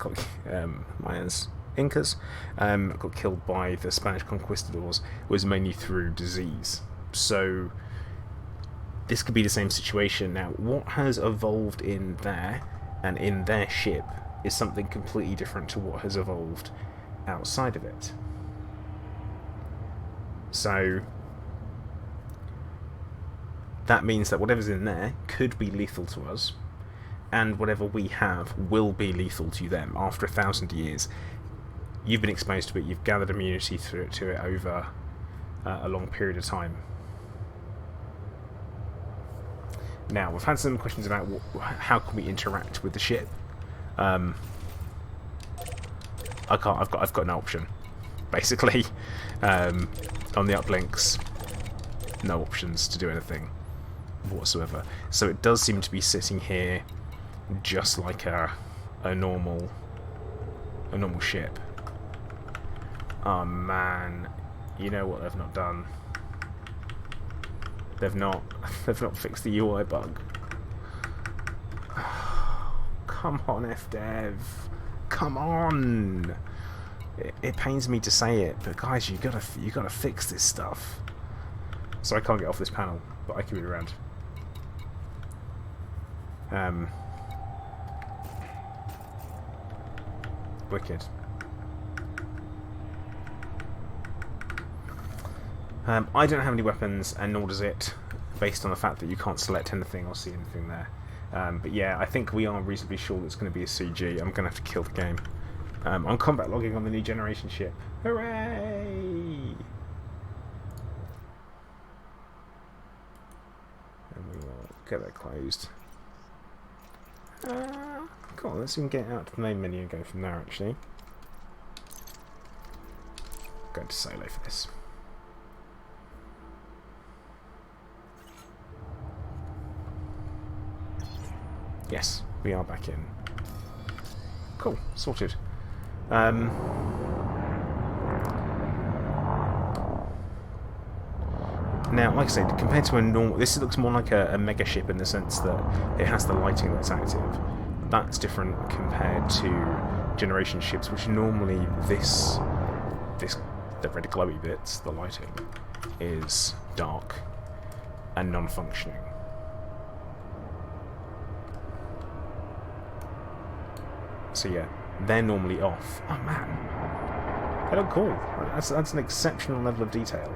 Incas, got killed by the Spanish conquistadors, was mainly through disease. So this could be the same situation. Now, what has evolved in there and in their ship is something completely different to what has evolved outside of it. So that means that whatever's in there could be lethal to us, and whatever we have will be lethal to them after 1,000 years. You've been exposed to it, you've gathered immunity to it over a long period of time. Now, we've had some questions about how can we interact with the ship. I've got no option, basically. On the uplinks, no options to do anything whatsoever. So it does seem to be sitting here just like a normal ship. Oh man, you know what they've not done? They've not fixed the UI bug. Come on, FDev. Come on. It pains me to say it, but guys, you gotta fix this stuff. So I can't get off this panel, but I can be around. Wicked. I don't have any weapons, and nor does it, based on the fact that you can't select anything or see anything there. But yeah, I think we are reasonably sure that it's going to be a CG. I'm going to have to kill the game. I'm combat logging on the new generation ship. Hooray! get that closed. Cool, let's even get out to the main menu and go from there, actually. Go to solo for this. Yes, we are back in. Cool, sorted. Now, like I said, compared to a normal... This looks more like a mega ship in the sense that it has the lighting that's active. That's different compared to generation ships, which normally the red glowy bits, the lighting, is dark and non-functioning. So yeah, they're normally off. Oh man, they look cool. That's an exceptional level of detail.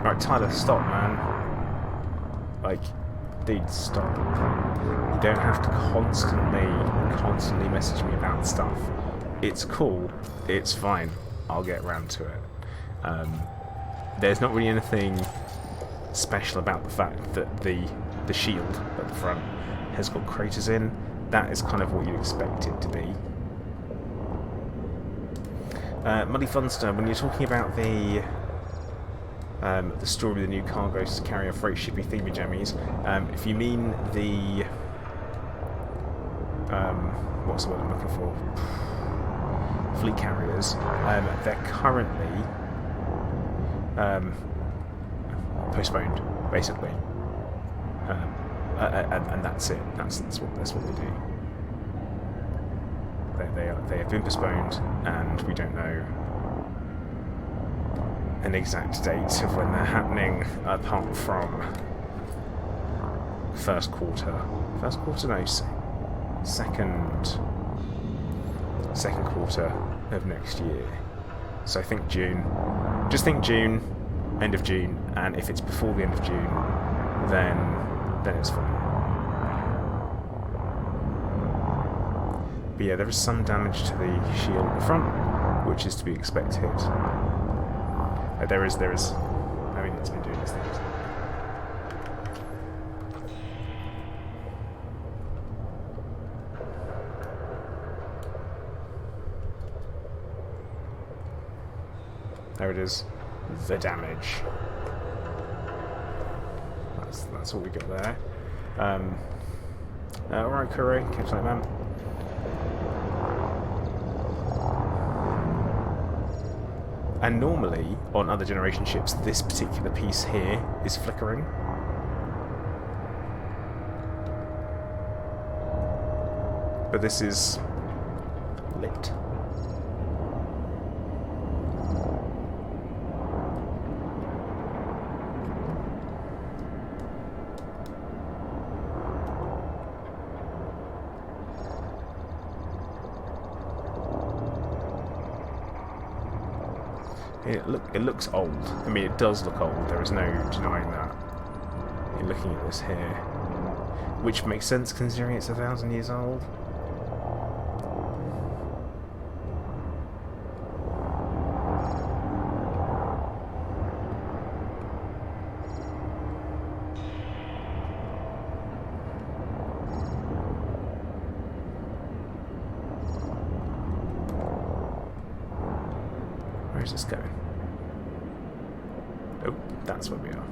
Right, Tyler, stop, man. Like, dude, stop. You don't have to constantly message me about stuff. It's cool. It's fine. I'll get around to it. There's not really anything special about the fact that the shield at the front has got craters in. That is kind of what you'd expect it to be. Muddy Funster, when you're talking about the story of the new cargo carrier freight shippy thingy jammies, if you mean the what's the word I'm looking for? Fleet carriers, they're currently postponed, basically, and that's it. That's what they do. They have been postponed, and we don't know an exact date of when they're happening, apart from first quarter, no, second quarter of next year. So I think June. Just think June, end of June, and if it's before the end of June, then it's fine. But yeah, there is some damage to the shield at the front, which is to be expected. There is. I mean, it's been doing this thing. There it is. The damage. That's what we got there. Alright, Kure, catch that, man. And normally, on other generation ships, this particular piece here is flickering. But this is lit. It looks old. I mean, it does look old. There is no denying that. You're looking at this here, which makes sense considering it's 1,000 years old. Where is this going? Oh, that's where we are.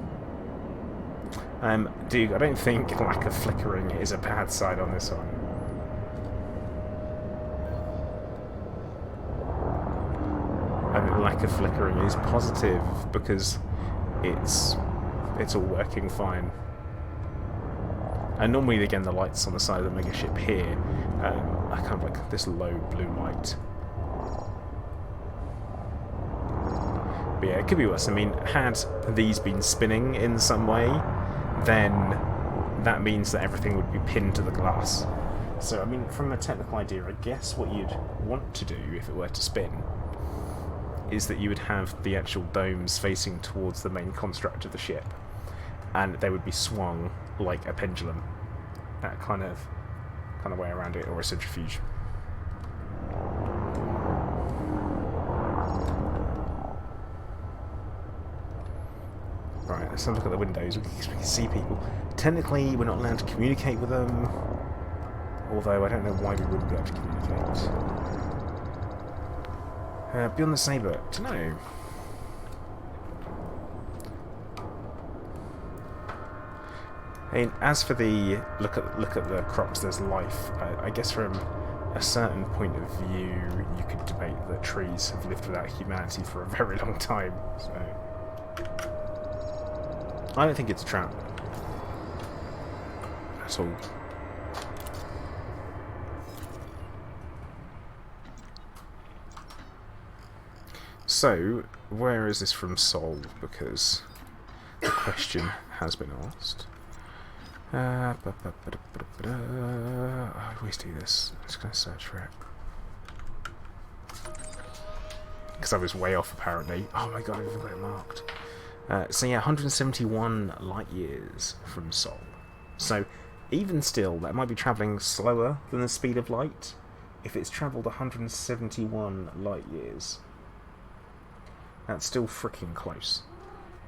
Dude, I don't think lack of flickering is a bad side on this one. I mean, lack of flickering is positive because it's all working fine. And normally, again, the lights on the side of the mega ship here are kind of like this low blue light. But yeah, it could be worse. I mean, had these been spinning in some way, then that means that everything would be pinned to the glass. So, I mean, from a technical idea, I guess what you'd want to do if it were to spin is that you would have the actual domes facing towards the main construct of the ship, and they would be swung like a pendulum that kind of way around it, or a centrifuge. Right, let's have a look at the windows. We can see people. Technically, we're not allowed to communicate with them, although I don't know why we wouldn't be able to communicate. Beyond the Sabre, to know. I mean, as for the look at the crops, there's life. I guess from a certain point of view, you could debate that trees have lived without humanity for a very long time. So I don't think it's a trap at all. So, where is this from Sol? Because the question has been asked. I always do this. I'm just going to search for it. Because I was way off, apparently. Oh my god, I've even got it marked. So yeah, 171 light years from Sol. So, even still, that might be travelling slower than the speed of light. If it's travelled 171 light years, that's still freaking close.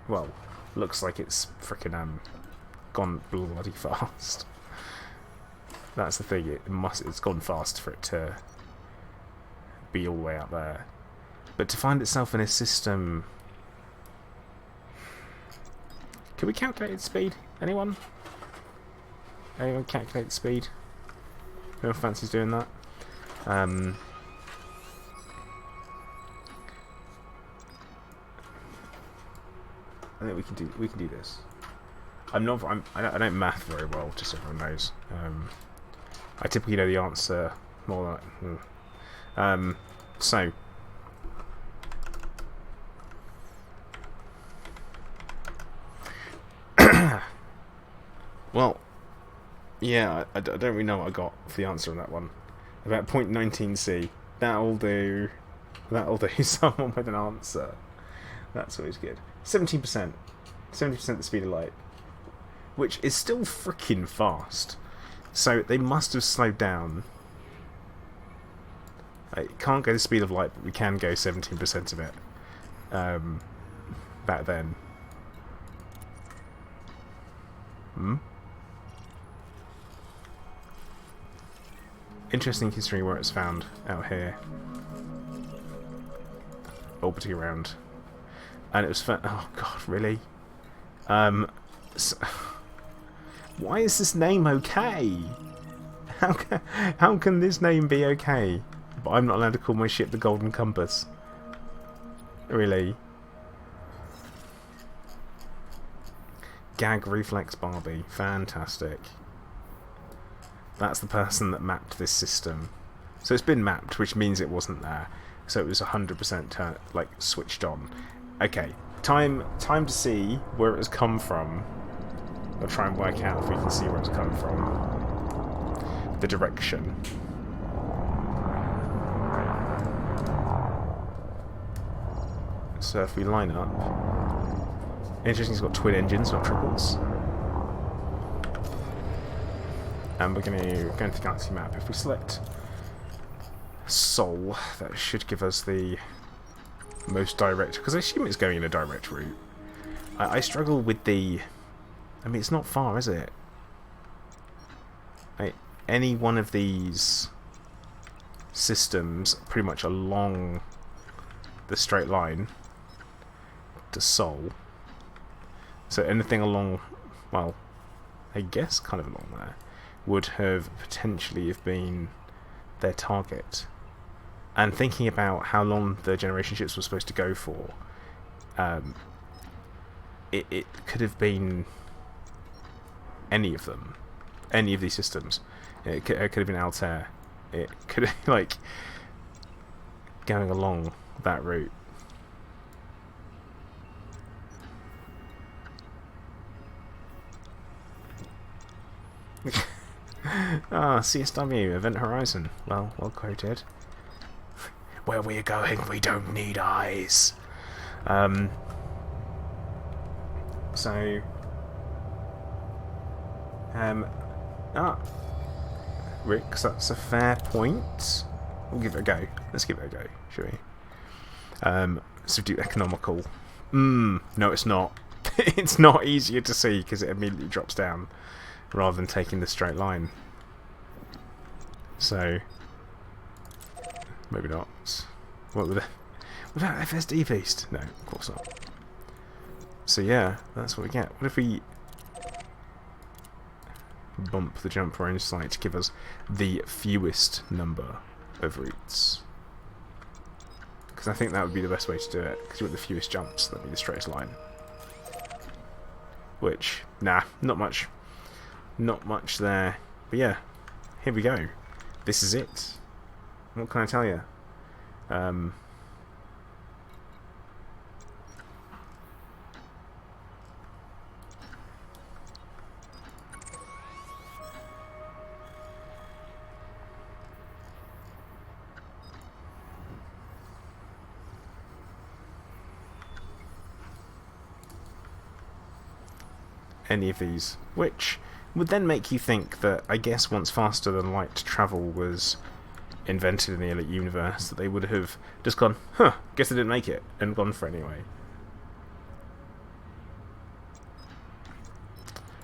Well, looks like it's freaking gone bloody fast. That's the thing. It's gone fast for it to be all the way out there. But to find itself in a system, can we calculate its speed? Anyone? Anyone calculate its speed? Who fancies doing that? I think we can do this. I don't math very well, just so everyone knows. I typically know the answer more like so well, yeah, I don't really know what I got for the answer on that one. About 0.19c. That'll do. Someone with an answer. That's always good. 17%. 70% the speed of light. Which is still freaking fast. So they must have slowed down. It can't go the speed of light, but we can go 17% of it. Back then. Interesting considering where it's found out here. Orbiting around. And it was oh god, really? So, why is this name okay? How can this name be okay? But I'm not allowed to call my ship the Golden Compass. Really? Gag Reflex Barbie. Fantastic. That's the person that mapped this system. So it's been mapped, which means it wasn't there. So it was 100% like switched on. Okay, time to see where it has come from. I'll try and work out if we can see where it's come from. The direction. So if we line up, interesting, it's got twin engines, not triples. And we're going to go into the galaxy map. If we select Sol, that should give us the most direct, because I assume it's going in a direct route. I struggle with the, I mean, it's not far, is it? Any one of these systems pretty much along the straight line to Sol. So anything along, well, I guess kind of along there, would have potentially have been their target. And thinking about how long the generation ships were supposed to go for, it could have been any of them, any of these systems. It could have been Altair. It could have, like, going along that route. CSW, Event Horizon. Well quoted. Where we're going, we don't need eyes. Ah, Rick, that's a fair point. We'll give it a go. Let's give it a go, shall we? So do economical. No, it's not. It's not easier to see because it immediately drops down rather than taking the straight line. So maybe not. What would without FSD feast? No, of course not. So yeah, that's what we get. What if we bump the jump range slightly to give us the fewest number of routes? Because I think that would be the best way to do it. Because you want the fewest jumps, that'd be the straightest line. Which, nah, not much. Not much there. But yeah, here we go. This is it. What can I tell you? Any of these, which would then make you think that, I guess, once faster than light travel was invented in the Elite Universe, that they would have just gone, huh, guess I didn't make it, and gone for it anyway.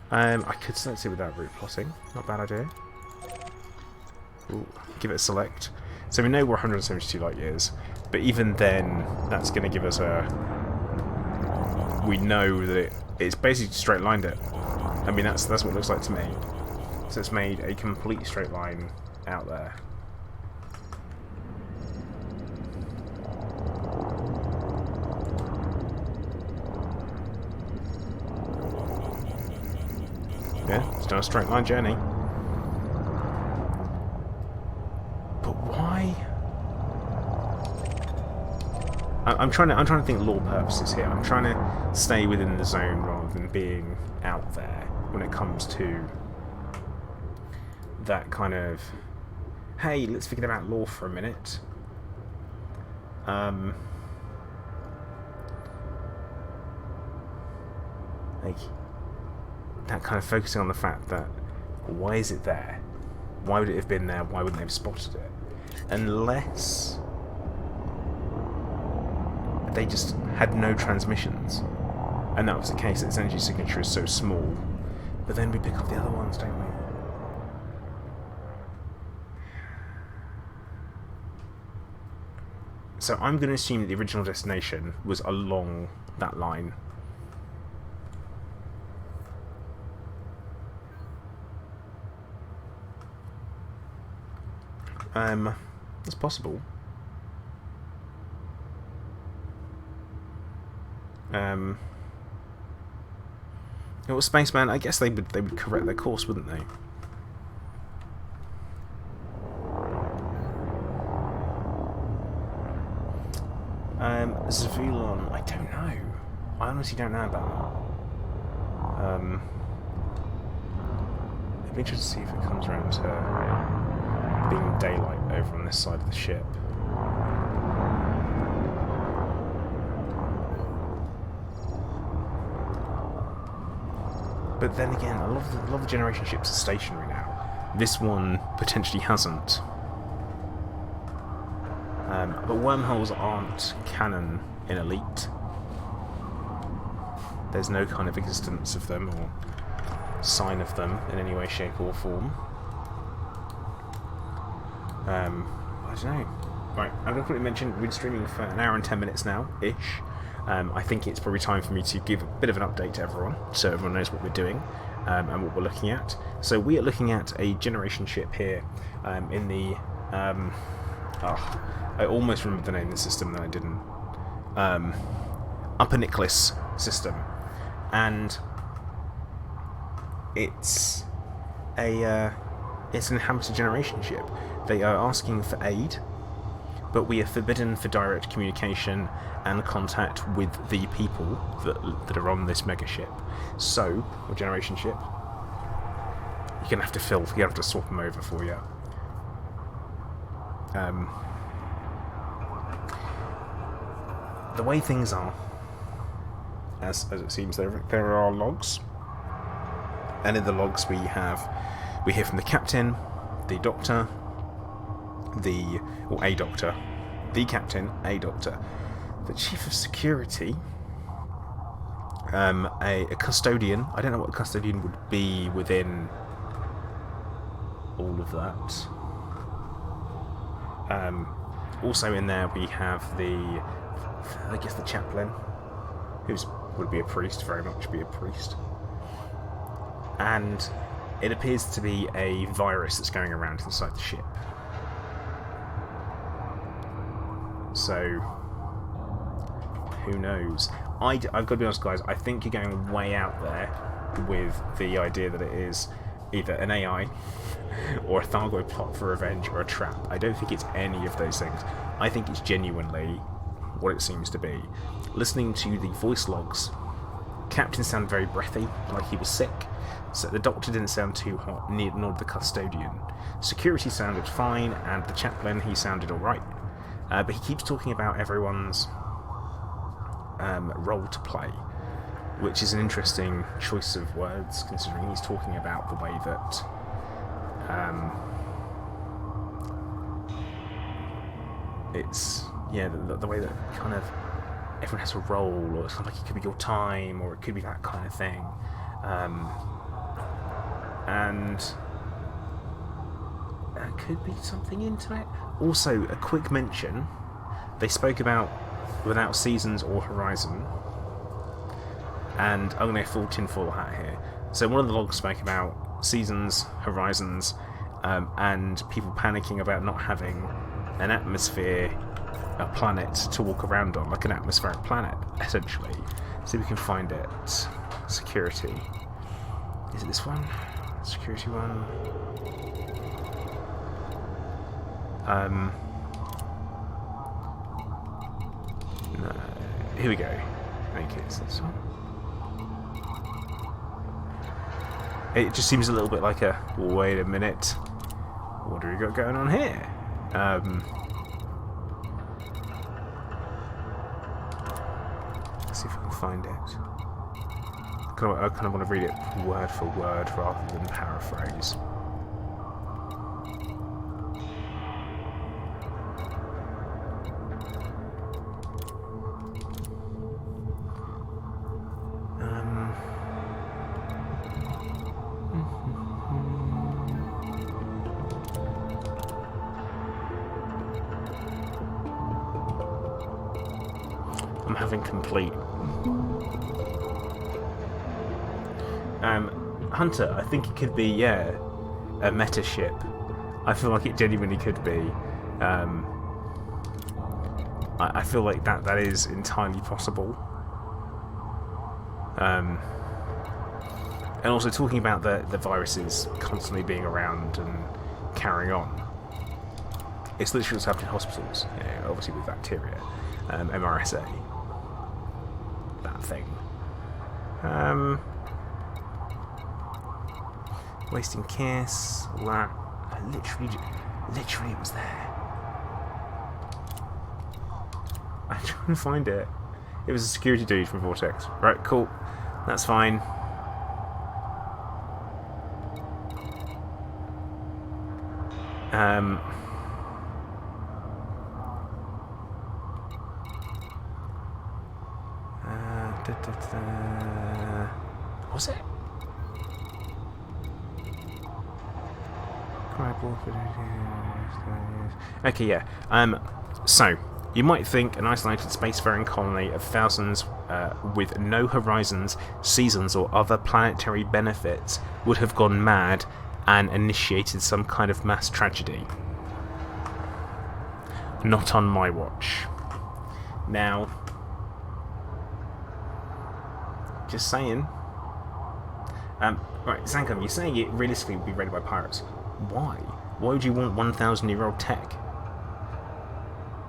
I could select it without route plotting, not a bad idea. Ooh, give it a select. So we know we're 172 light years, but even then, that's going to give us a... We know that it's basically straight lined it. I mean, that's what it looks like to me. So it's made a complete straight line out there. Yeah, it's done a straight line journey. But why? I'm trying to think law purposes here. I'm trying to stay within the zone rather than being out there when it comes to that kind of, hey, let's forget about law for a minute. Like that kind of focusing on the fact that why is it there? Why would it have been there? Why wouldn't they have spotted it? Unless they just had no transmissions, and that was the case. Its energy signature is so small, but then we pick up the other ones, don't we? So I'm going to assume that the original destination was along that line. It's possible. It was Spaceman. I guess they would correct their course, wouldn't they? Zavulon, I don't know. I honestly don't know about that. It'd be interesting to see if it comes around to being daylight over on this side of the ship. But then again, a lot of the generation ships are stationary now. This one potentially hasn't. But wormholes aren't canon in Elite. There's no kind of existence of them or sign of them in any way, shape or form. I don't know. Right, I'm going to quickly mention we've been streaming for an hour and 10 minutes now-ish. I think it's probably time for me to give a bit of an update to everyone, so everyone knows what we're doing and what we're looking at. So we are looking at a generation ship here in the... I almost remembered the name of the system, then I didn't. Upper Nicholas system. And it's an inhabited generation ship. They are asking for aid, but we are forbidden for direct communication and contact with the people that are on this mega ship. So, a generation ship, you're gonna have to fill. You have to swap them over for you. The way things are, as it seems, there are logs, and in the logs we We hear from the captain, the doctor, the captain, a doctor, the chief of security, a custodian. I don't know what a custodian would be within all of that. Also in there we have the chaplain, would be a priest, very much be a priest. And it appears to be a virus that's going around inside the ship. So, who knows? I've got to be honest, guys, I think you're going way out there with the idea that it is either an AI or a Thargoid plot for revenge or a trap. I don't think it's any of those things. I think it's genuinely what it seems to be. Listening to the voice logs, Captain sounded very breathy, like he was sick. So the doctor didn't sound too hot, nor the custodian. Security sounded fine, and the chaplain, he sounded alright. But he keeps talking about everyone's role to play, which is an interesting choice of words, considering he's talking about the way that the way that kind of everyone has a role, or it's like it could be your time, or it could be that kind of thing. And there could be something into it. Also, a quick mention, they spoke about without seasons or horizon, and I'm going to full tinfoil hat here. So one of the logs spoke about seasons, horizons, and people panicking about not having an atmosphere, a planet to walk around on, like an atmospheric planet, essentially. See if we can find it. Security. Is it this one? Security one. No. Here we go. Okay, it's this one. It just seems a little bit like a, wait a minute, what do we got going on here? Let's see if I can find it. I kind of want to read it word for word rather than paraphrase. I'm having complete. Hunter, I think it could be, yeah, a meta ship. I feel like it genuinely could be. I feel like that is entirely possible. And also talking about the viruses constantly being around and carrying on. It's literally what's happening in hospitals, you know, obviously with bacteria, MRSA, that thing. Wasting kiss, all that. Literally it was there. I'm trying to find it. It was a security dude from Vortex. Right, cool. That's fine. Was it? Okay, yeah. So, you might think an isolated spacefaring colony of thousands with no horizons, seasons, or other planetary benefits would have gone mad and initiated some kind of mass tragedy. Not on my watch. Now, just saying. Right, Zancom, you're saying it realistically would be raided by pirates. Why? Why would you want 1,000-year-old tech?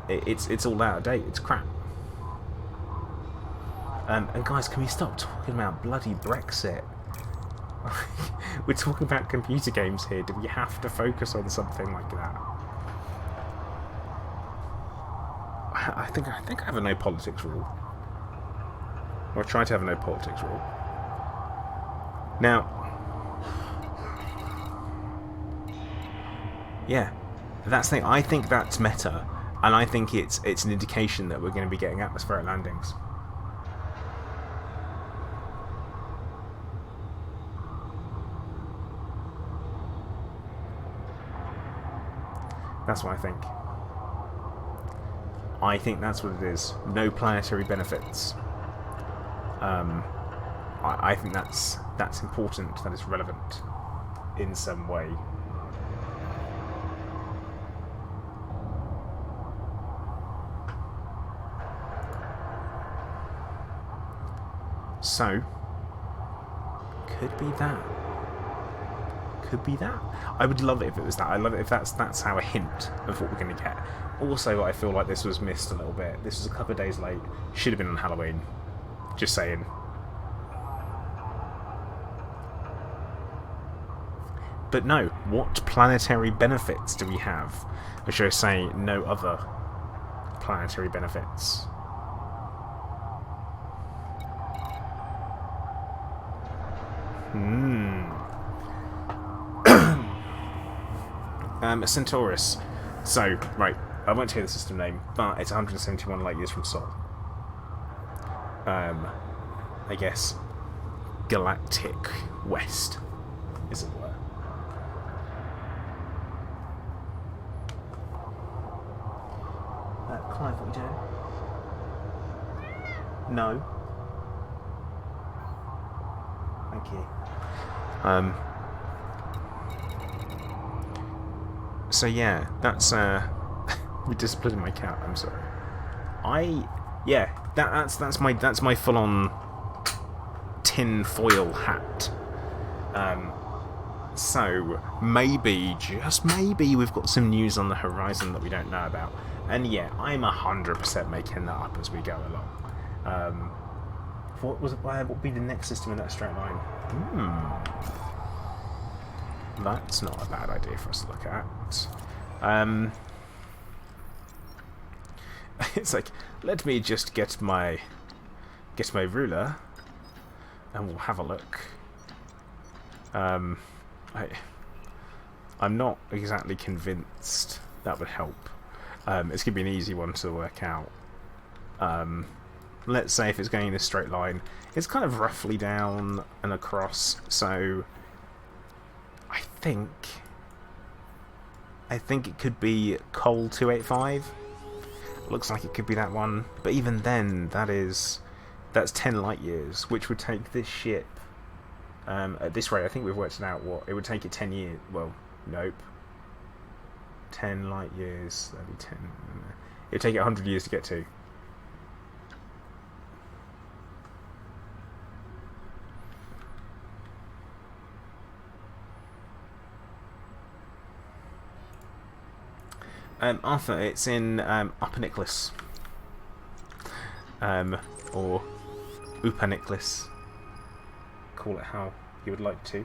It's all out of date. It's crap. And guys, can we stop talking about bloody Brexit? We're talking about computer games here. Do we have to focus on something like that? I think I have a no politics rule. Or I try to have a no politics rule. Now, Yeah, that's the thing. I think that's meta, and I think it's an indication that we're going to be getting atmospheric landings. That's what I think. I think that's what it is. No planetary benefits. I think that's important. That is relevant in some way. So, could be that. Could be that. I would love it if it was that. I love it if that's how a hint of what we're going to get. Also, I feel like this was missed a little bit. This was a couple of days late. Should have been on Halloween. Just saying. But no, what planetary benefits do we have? Or should I say, no other planetary benefits? Centaurus. So, right, I won't tell you the system name, but it's 171 light years from Sol. I guess galactic west, as it were. Clive, what are you doing? No. Thank you. So yeah, that's we disciplined my cat. I'm sorry. That's my full-on tin foil hat. So maybe, just maybe, we've got some news on the horizon that we don't know about. And yeah, I'm 100% making that up as we go along. What would be the next system in that straight line? That's not a bad idea for us to look at. It's like, let me just get my ruler, and we'll have a look. I'm not exactly convinced that would help. It's gonna be an easy one to work out. Let's say if it's going in a straight line, it's kind of roughly down and across, so I think it could be Col 285. Looks like it could be that one, but even then, that's 10 light years, which would take this ship, at this rate, I think we've worked it out, what, it would take it 10 years, well, nope, 10 light years, that'd be 10, it would take it 100 years to get to. Arthur, it's in Upper Nicholas, or Upper Nicholas. Call it how you would like to.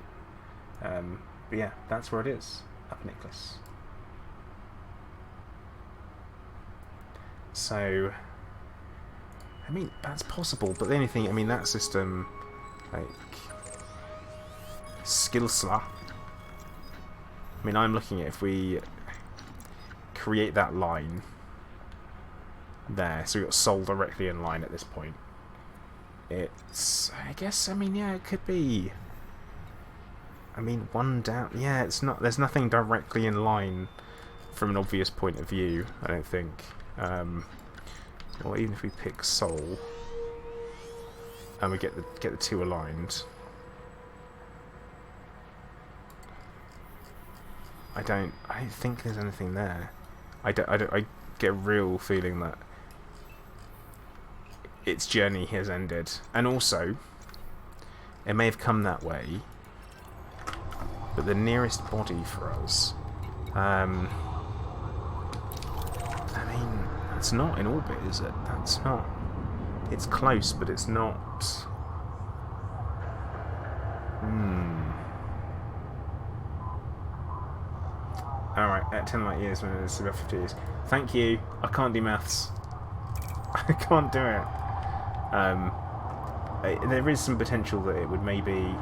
But yeah, that's where it is, Upper Nicholas. So, I mean, that's possible, but the only thing, I mean, that system, like, Skilsla. I mean, I'm looking at if we create that line there, so we've got Sol directly in line at this point. It's, I guess, I mean, yeah, it could be, I mean, one down, yeah, it's not, there's nothing directly in line from an obvious point of view, I don't think. Or even if we pick Sol and we get the two aligned, I don't think there's anything there. I get a real feeling that its journey has ended, and also it may have come that way, but the nearest body for us, I mean, it's not in orbit, is it? That's not. It's close, but it's not. Alright, at 10 light years when it's about 50 years. Thank you. I can't do maths. I can't do it. There is some potential that it would maybe...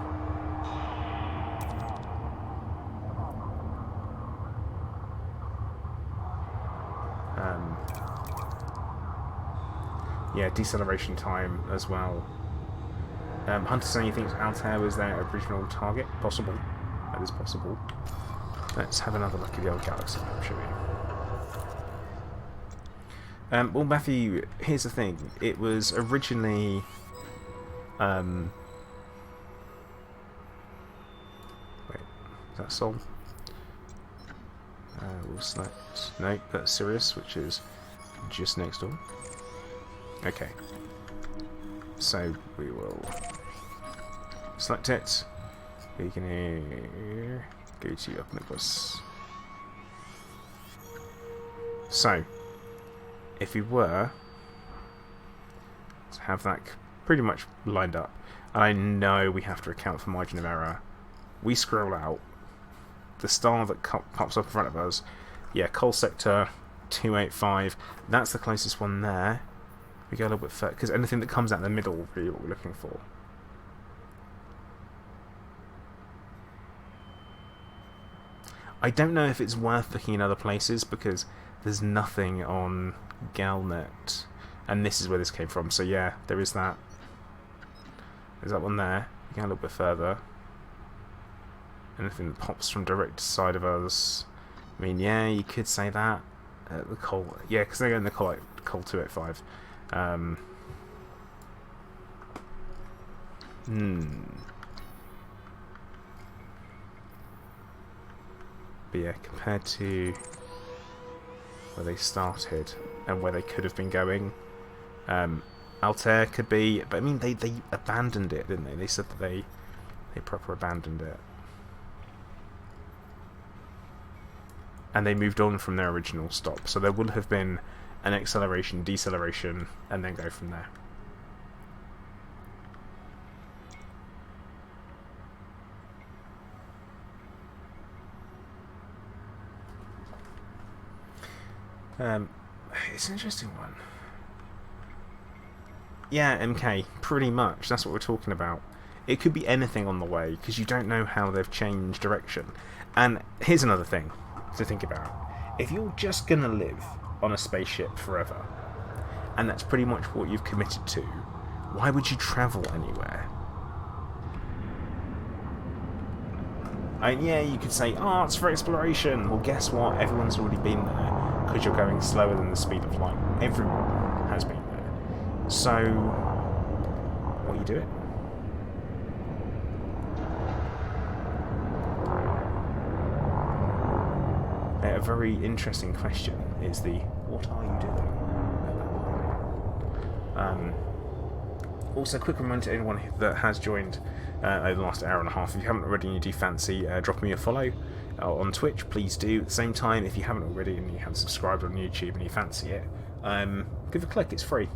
Yeah, deceleration time as well. Hunter saying he thinks Altair was their original target. Possible. That is possible. Let's have another look at the old galaxy map, shall we? Well, Matthew, here's the thing. It was originally... wait, is that Sol? We'll select... No, that's Sirius, which is just next door. Okay. So, we will select it. We can go to uplinks. So, if we were to have that pretty much lined up, and I know we have to account for margin of error, we scroll out, the star that pops up in front of us, yeah, Coal Sector 285, that's the closest one there. We go a little bit further, because anything that comes out in the middle will be what we're looking for. I don't know if it's worth looking in other places, because there's nothing on Galnet. And this is where this came from, so yeah, there is that. There's that one there. We go a little bit further. Anything that pops from direct side of us. I mean, yeah, you could say that. The coal, yeah, because they're going to coal 285. But yeah, compared to where they started and where they could have been going, Altair could be, but I mean, they abandoned it, didn't they? They said that they proper abandoned it. And they moved on from their original stop, so there would have been an acceleration, deceleration, and then go from there. It's an interesting one. Yeah, MK, pretty much. That's what we're talking about. It could be anything on the way, because you don't know how they've changed direction. And here's another thing to think about. If you're just going to live on a spaceship forever, and that's pretty much what you've committed to, why would you travel anywhere? And yeah, you could say, oh, it's for exploration. Well, guess what? Everyone's already been there, because you're going slower than the speed of light. Everyone has been there. So, what are you doing? A very interesting question is the, what are you doing at that point? Also, quick reminder to anyone that has joined over the last hour and a half, if you haven't already and you do fancy dropping me a follow on Twitch, please do. At the same time, if you haven't already and you haven't subscribed on YouTube and you fancy it, give a click, it's free.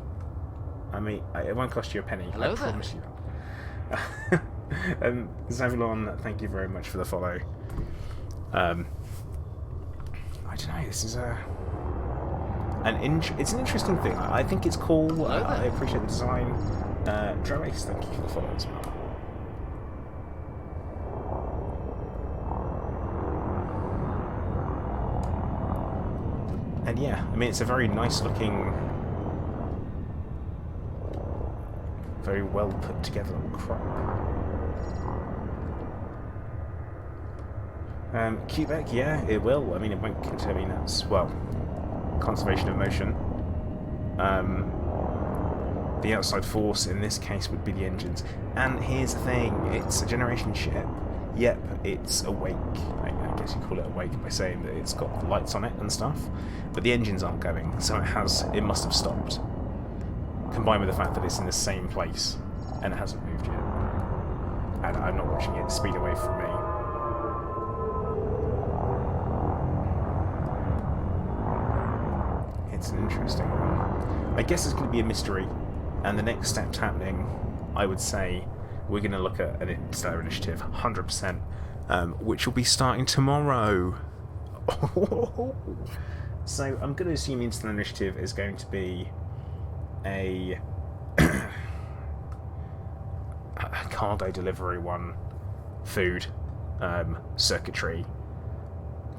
I mean, it won't cost you a penny. Hello I promise you that. Zavilon, thank you very much for the follow. I don't know, this is it's an interesting thing. I think it's cool. I appreciate the design. Droace, thank you for the follow as well. And yeah, I mean, it's a very nice looking, very well put together crop. Quebec, yeah, it will. I mean, it won't contain that's, well, conservation of motion. The outside force in this case would be the engines. And here's the thing, it's a generation ship. Yep, it's awake. I guess you call it awake by saying that it's got lights on it and stuff. But the engines aren't going, so it must have stopped. Combined with the fact that it's in the same place and it hasn't moved yet. And I'm not watching it speed away from me. It's an interesting one. I guess it's going to be a mystery, and the next step's happening, I would say, we're going to look at an Interstellar Initiative, 100%, which will be starting tomorrow. So I'm going to assume the Interstellar Initiative is going to be a cargo delivery one, food, circuitry,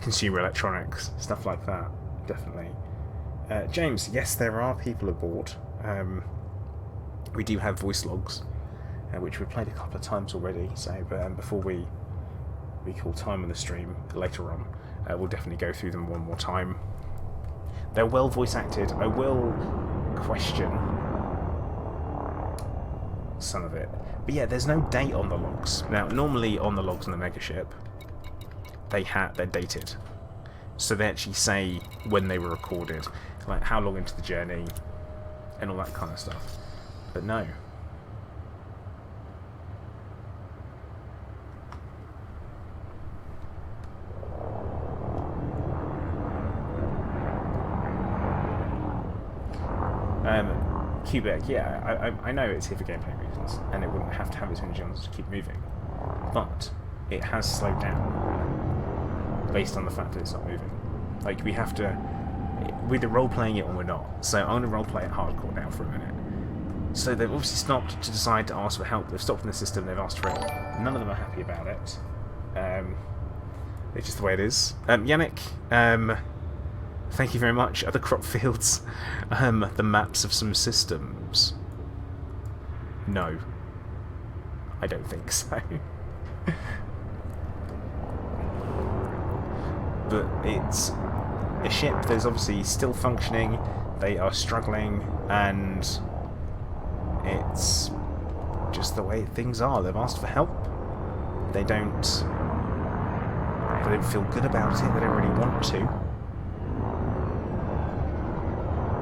consumer electronics, stuff like that, definitely. James, yes, there are people aboard. We do have voice logs, which we've played a couple of times already, so before we call time on the stream later on, we'll definitely go through them one more time. They're well voice acted. I will question some of it. But yeah, there's no date on the logs. Now, normally on the logs on the megaship, they're dated. So they actually say when they were recorded, like how long into the journey, and all that kind of stuff. But no. Quebec, yeah, I know it's here for gameplay reasons, and it wouldn't have to have its engine on to keep moving, but it has slowed down based on the fact that it's not moving. Like, we have to, we're either role-playing it or we're not, so I'm going to role-play it hardcore now for a minute. So they've obviously stopped to decide to ask for help. They've stopped in the system, they've asked for it. None of them are happy about it. It's just the way it is. Yannick, thank you very much. Other crop fields, the maps of some systems. No. I don't think so. But it's a ship that is obviously still functioning, they are struggling, and it's just the way things are. They've asked for help. They don't feel good about it, they don't really want to.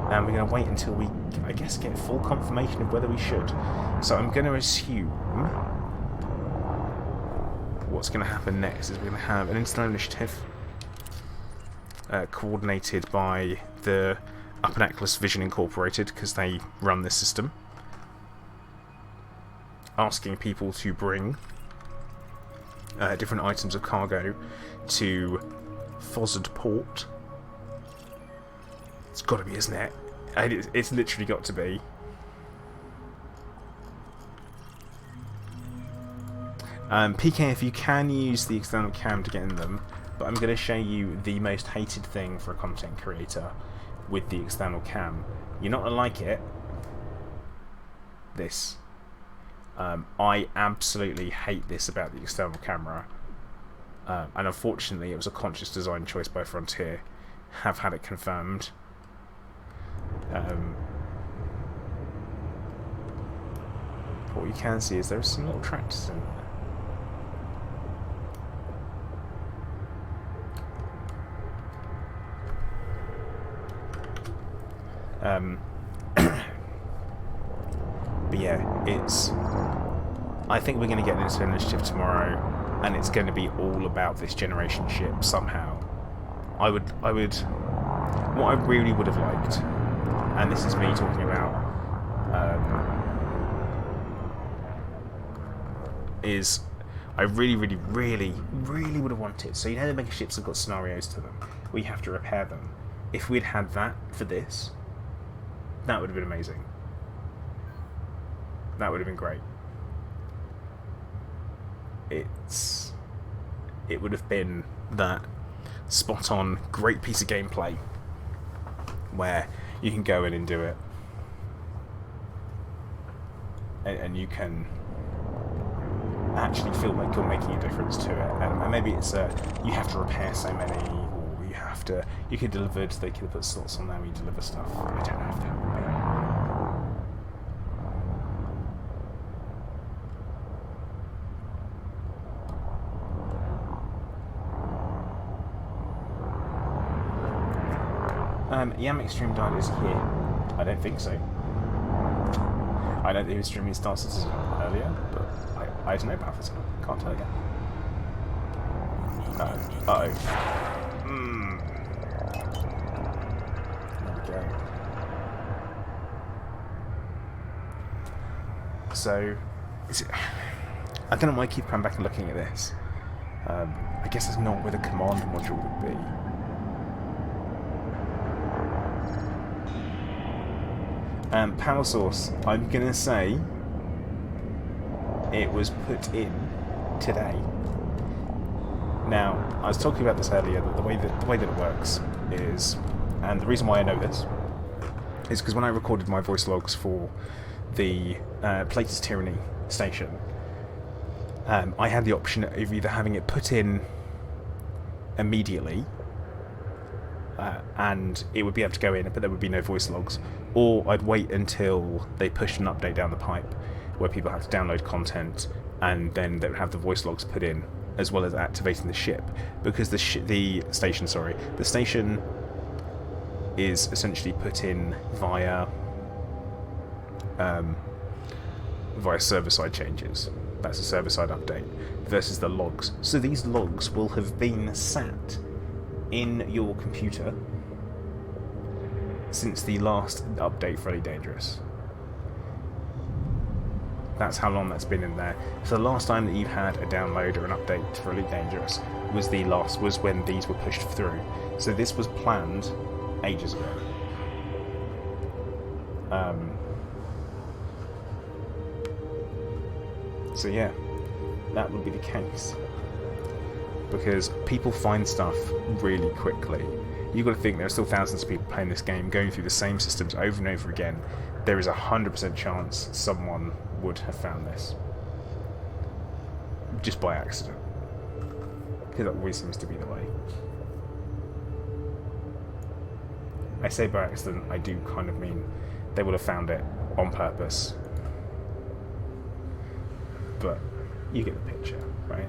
And we're going to wait until we, I guess, get full confirmation of whether we should. So I'm going to assume what's going to happen next is we're going to have an internal initiative coordinated by the Upper Necklace Vision Incorporated, because they run this system, asking people to bring different items of cargo to Fozzard Port. It's got to be, isn't it? It's literally got to be. PK, if you can use the external cam to get in them, but I'm going to show you the most hated thing for a content creator with the external cam. You're not going to like it. This. I absolutely hate this about the external camera. And unfortunately, it was a conscious design choice by Frontier. Have had it confirmed. What you can see is there's some little tractors in there. But yeah, it's. I think we're going to get into an initiative tomorrow, and it's going to be all about this generation ship somehow. What I really would have liked, and this is me talking about, is I really would have wanted. So you know the mega ships have got scenarios to them. We have to repair them. If we'd had that for this, that would have been amazing. That would have been great. It would have been that spot on great piece of gameplay where you can go in and do it, and you can actually feel like you're making a difference to it. And maybe it's you have to repair so many, or you could deliver. They could put slots on there where you deliver stuff. I don't know if that would be. Yamik stream died is here. I don't think so. I know that he was streaming Star Citizen earlier, but I don't know about this. Can't tell you. Uh-oh. There we go. So, I don't know why I keep coming back and looking at this. I guess it's not where the command module would be. Power source, I'm gonna say it was put in today. Now, I was talking about this earlier, that the way that it works is, and the reason why I know this is because when I recorded my voice logs for the Places Tyranny station, I had the option of either having it put in immediately, and it would be able to go in, but there would be no voice logs, or I'd wait until they pushed an update down the pipe where people have to download content, and then they would have the voice logs put in, as well as activating the ship, because the station is essentially put in via server-side changes. That's a server-side update versus the logs. So these logs will have been sat in your computer since the last update for Elite Dangerous. That's how long that's been in there. So the last time that you've had a download or an update for Elite Dangerous was when these were pushed through. So this was planned ages ago. So yeah, that would be the case. Because people find stuff really quickly. You've got to think there are still thousands of people playing this game, going through the same systems over and over again. There is a 100% chance someone would have found this. Just by accident. Because that always seems to be the way. I say by accident, I do kind of mean they would have found it on purpose. But you get the picture, right?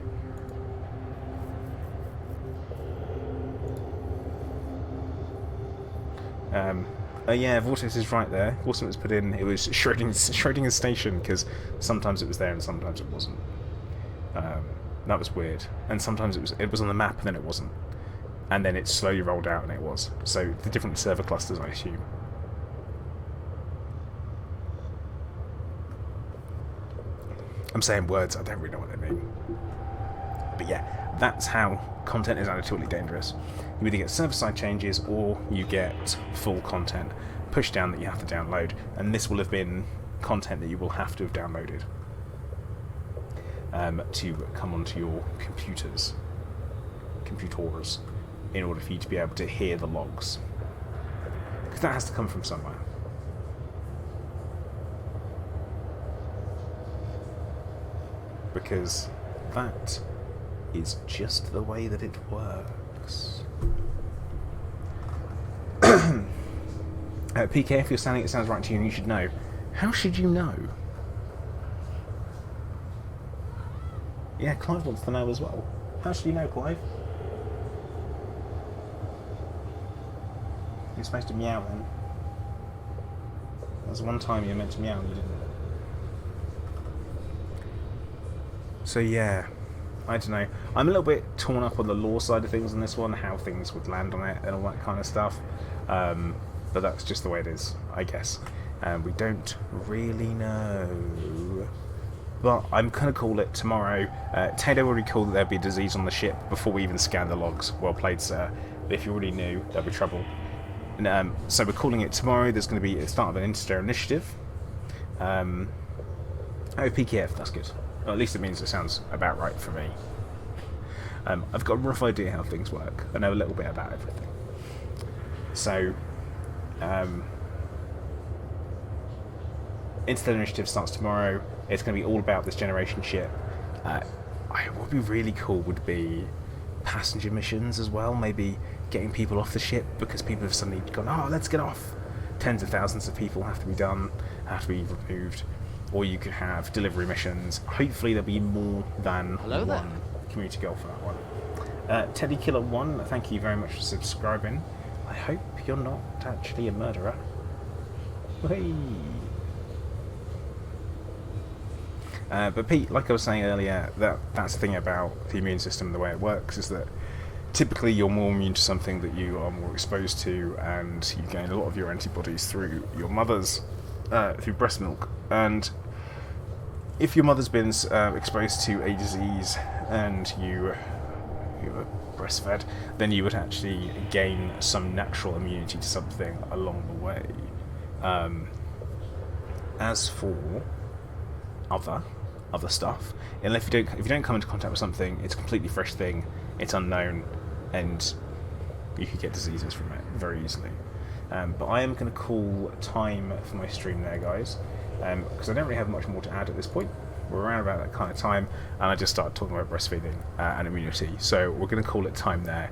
Oh yeah, Vortex is right there. Also, it was put in. It was Schrodinger's station, because sometimes it was there and sometimes it wasn't. That was weird. And sometimes it was on the map and then it wasn't, and then it slowly rolled out and it was. So the different server clusters, I assume. I'm saying words, I don't really know what they mean. But yeah, that's how content is added to Elite Dangerous. You either get server-side changes or you get full content pushed down that you have to download, and this will have been content that you will have to have downloaded to come onto your computers, in order for you to be able to hear the logs. Because that has to come from somewhere. Because that is just the way that it works. PK, if you're saying it sounds right to you and you should know, how should you know? Yeah, Clive wants to know as well. How should you know, Clive? You're supposed to meow then. There's one time you were meant to meow and you didn't. So yeah, I don't know. I'm a little bit torn up on the lore side of things on this one, how things would land on it and all that kind of stuff. But that's just the way it is, I guess. We don't really know. But I'm going to call it tomorrow. Tato already called that there'd be a disease on the ship before we even scanned the logs. Well played, sir. But if you already knew, there'll be trouble. And, so we're calling it tomorrow. There's going to be a start of an interstellar initiative. Oh, PKF, that's good. Well, at least it means it sounds about right for me. I've got a rough idea how things work. I know a little bit about everything. So, Interstellar Initiative starts tomorrow. It's going to be all about this generation ship. What would be really cool would be passenger missions as well. Maybe getting people off the ship because people have suddenly gone, oh, let's get off. Tens of thousands of people have to be done, have to be removed. Or you could have delivery missions. Hopefully there'll be more than one community goal for that one. Teddy Killer 1, thank you very much for subscribing. I hope you're not actually a murderer. Hey. But Pete, like I was saying earlier, that's the thing about the immune system, the way it works, is that typically you're more immune to something that you are more exposed to, and you gain a lot of your antibodies through your mother's, through breast milk. And if your mother's been exposed to a disease and you were breastfed, then you would actually gain some natural immunity to something along the way. As for other stuff, and if you don't come into contact with something, it's a completely fresh thing, it's unknown, and you could get diseases from it very easily. But I am going to call time for my stream there, guys, because I don't really have much more to add at this point. We're around about that kind of time, and I just started talking about breastfeeding and immunity, so we're going to call it time there.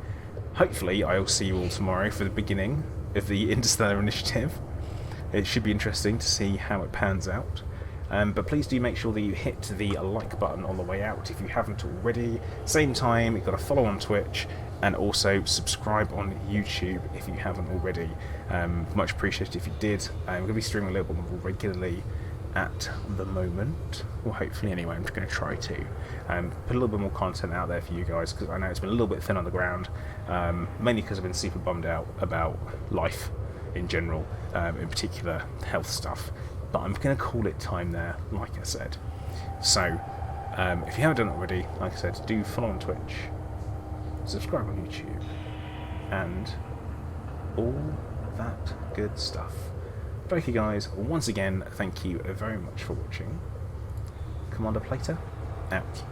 Hopefully I will see you all tomorrow for the beginning of the Interstellar Initiative. It should be interesting to see how it pans out. But please do make sure that you hit the like button on the way out if you haven't already. Same time, you've got to follow on Twitch, and also subscribe on YouTube if you haven't already. Much appreciated if you did. I'm going to be streaming a little bit more regularly at the moment. Well, hopefully anyway, I'm just going to try to put a little bit more content out there for you guys, because I know it's been a little bit thin on the ground, mainly because I've been super bummed out about life in general, in particular health stuff. But I'm going to call it time there, like I said. So, if you haven't done it already, like I said, do follow on Twitch, subscribe on YouTube, and all that good stuff. But okay guys, once again, thank you very much for watching. Commander Plater, out.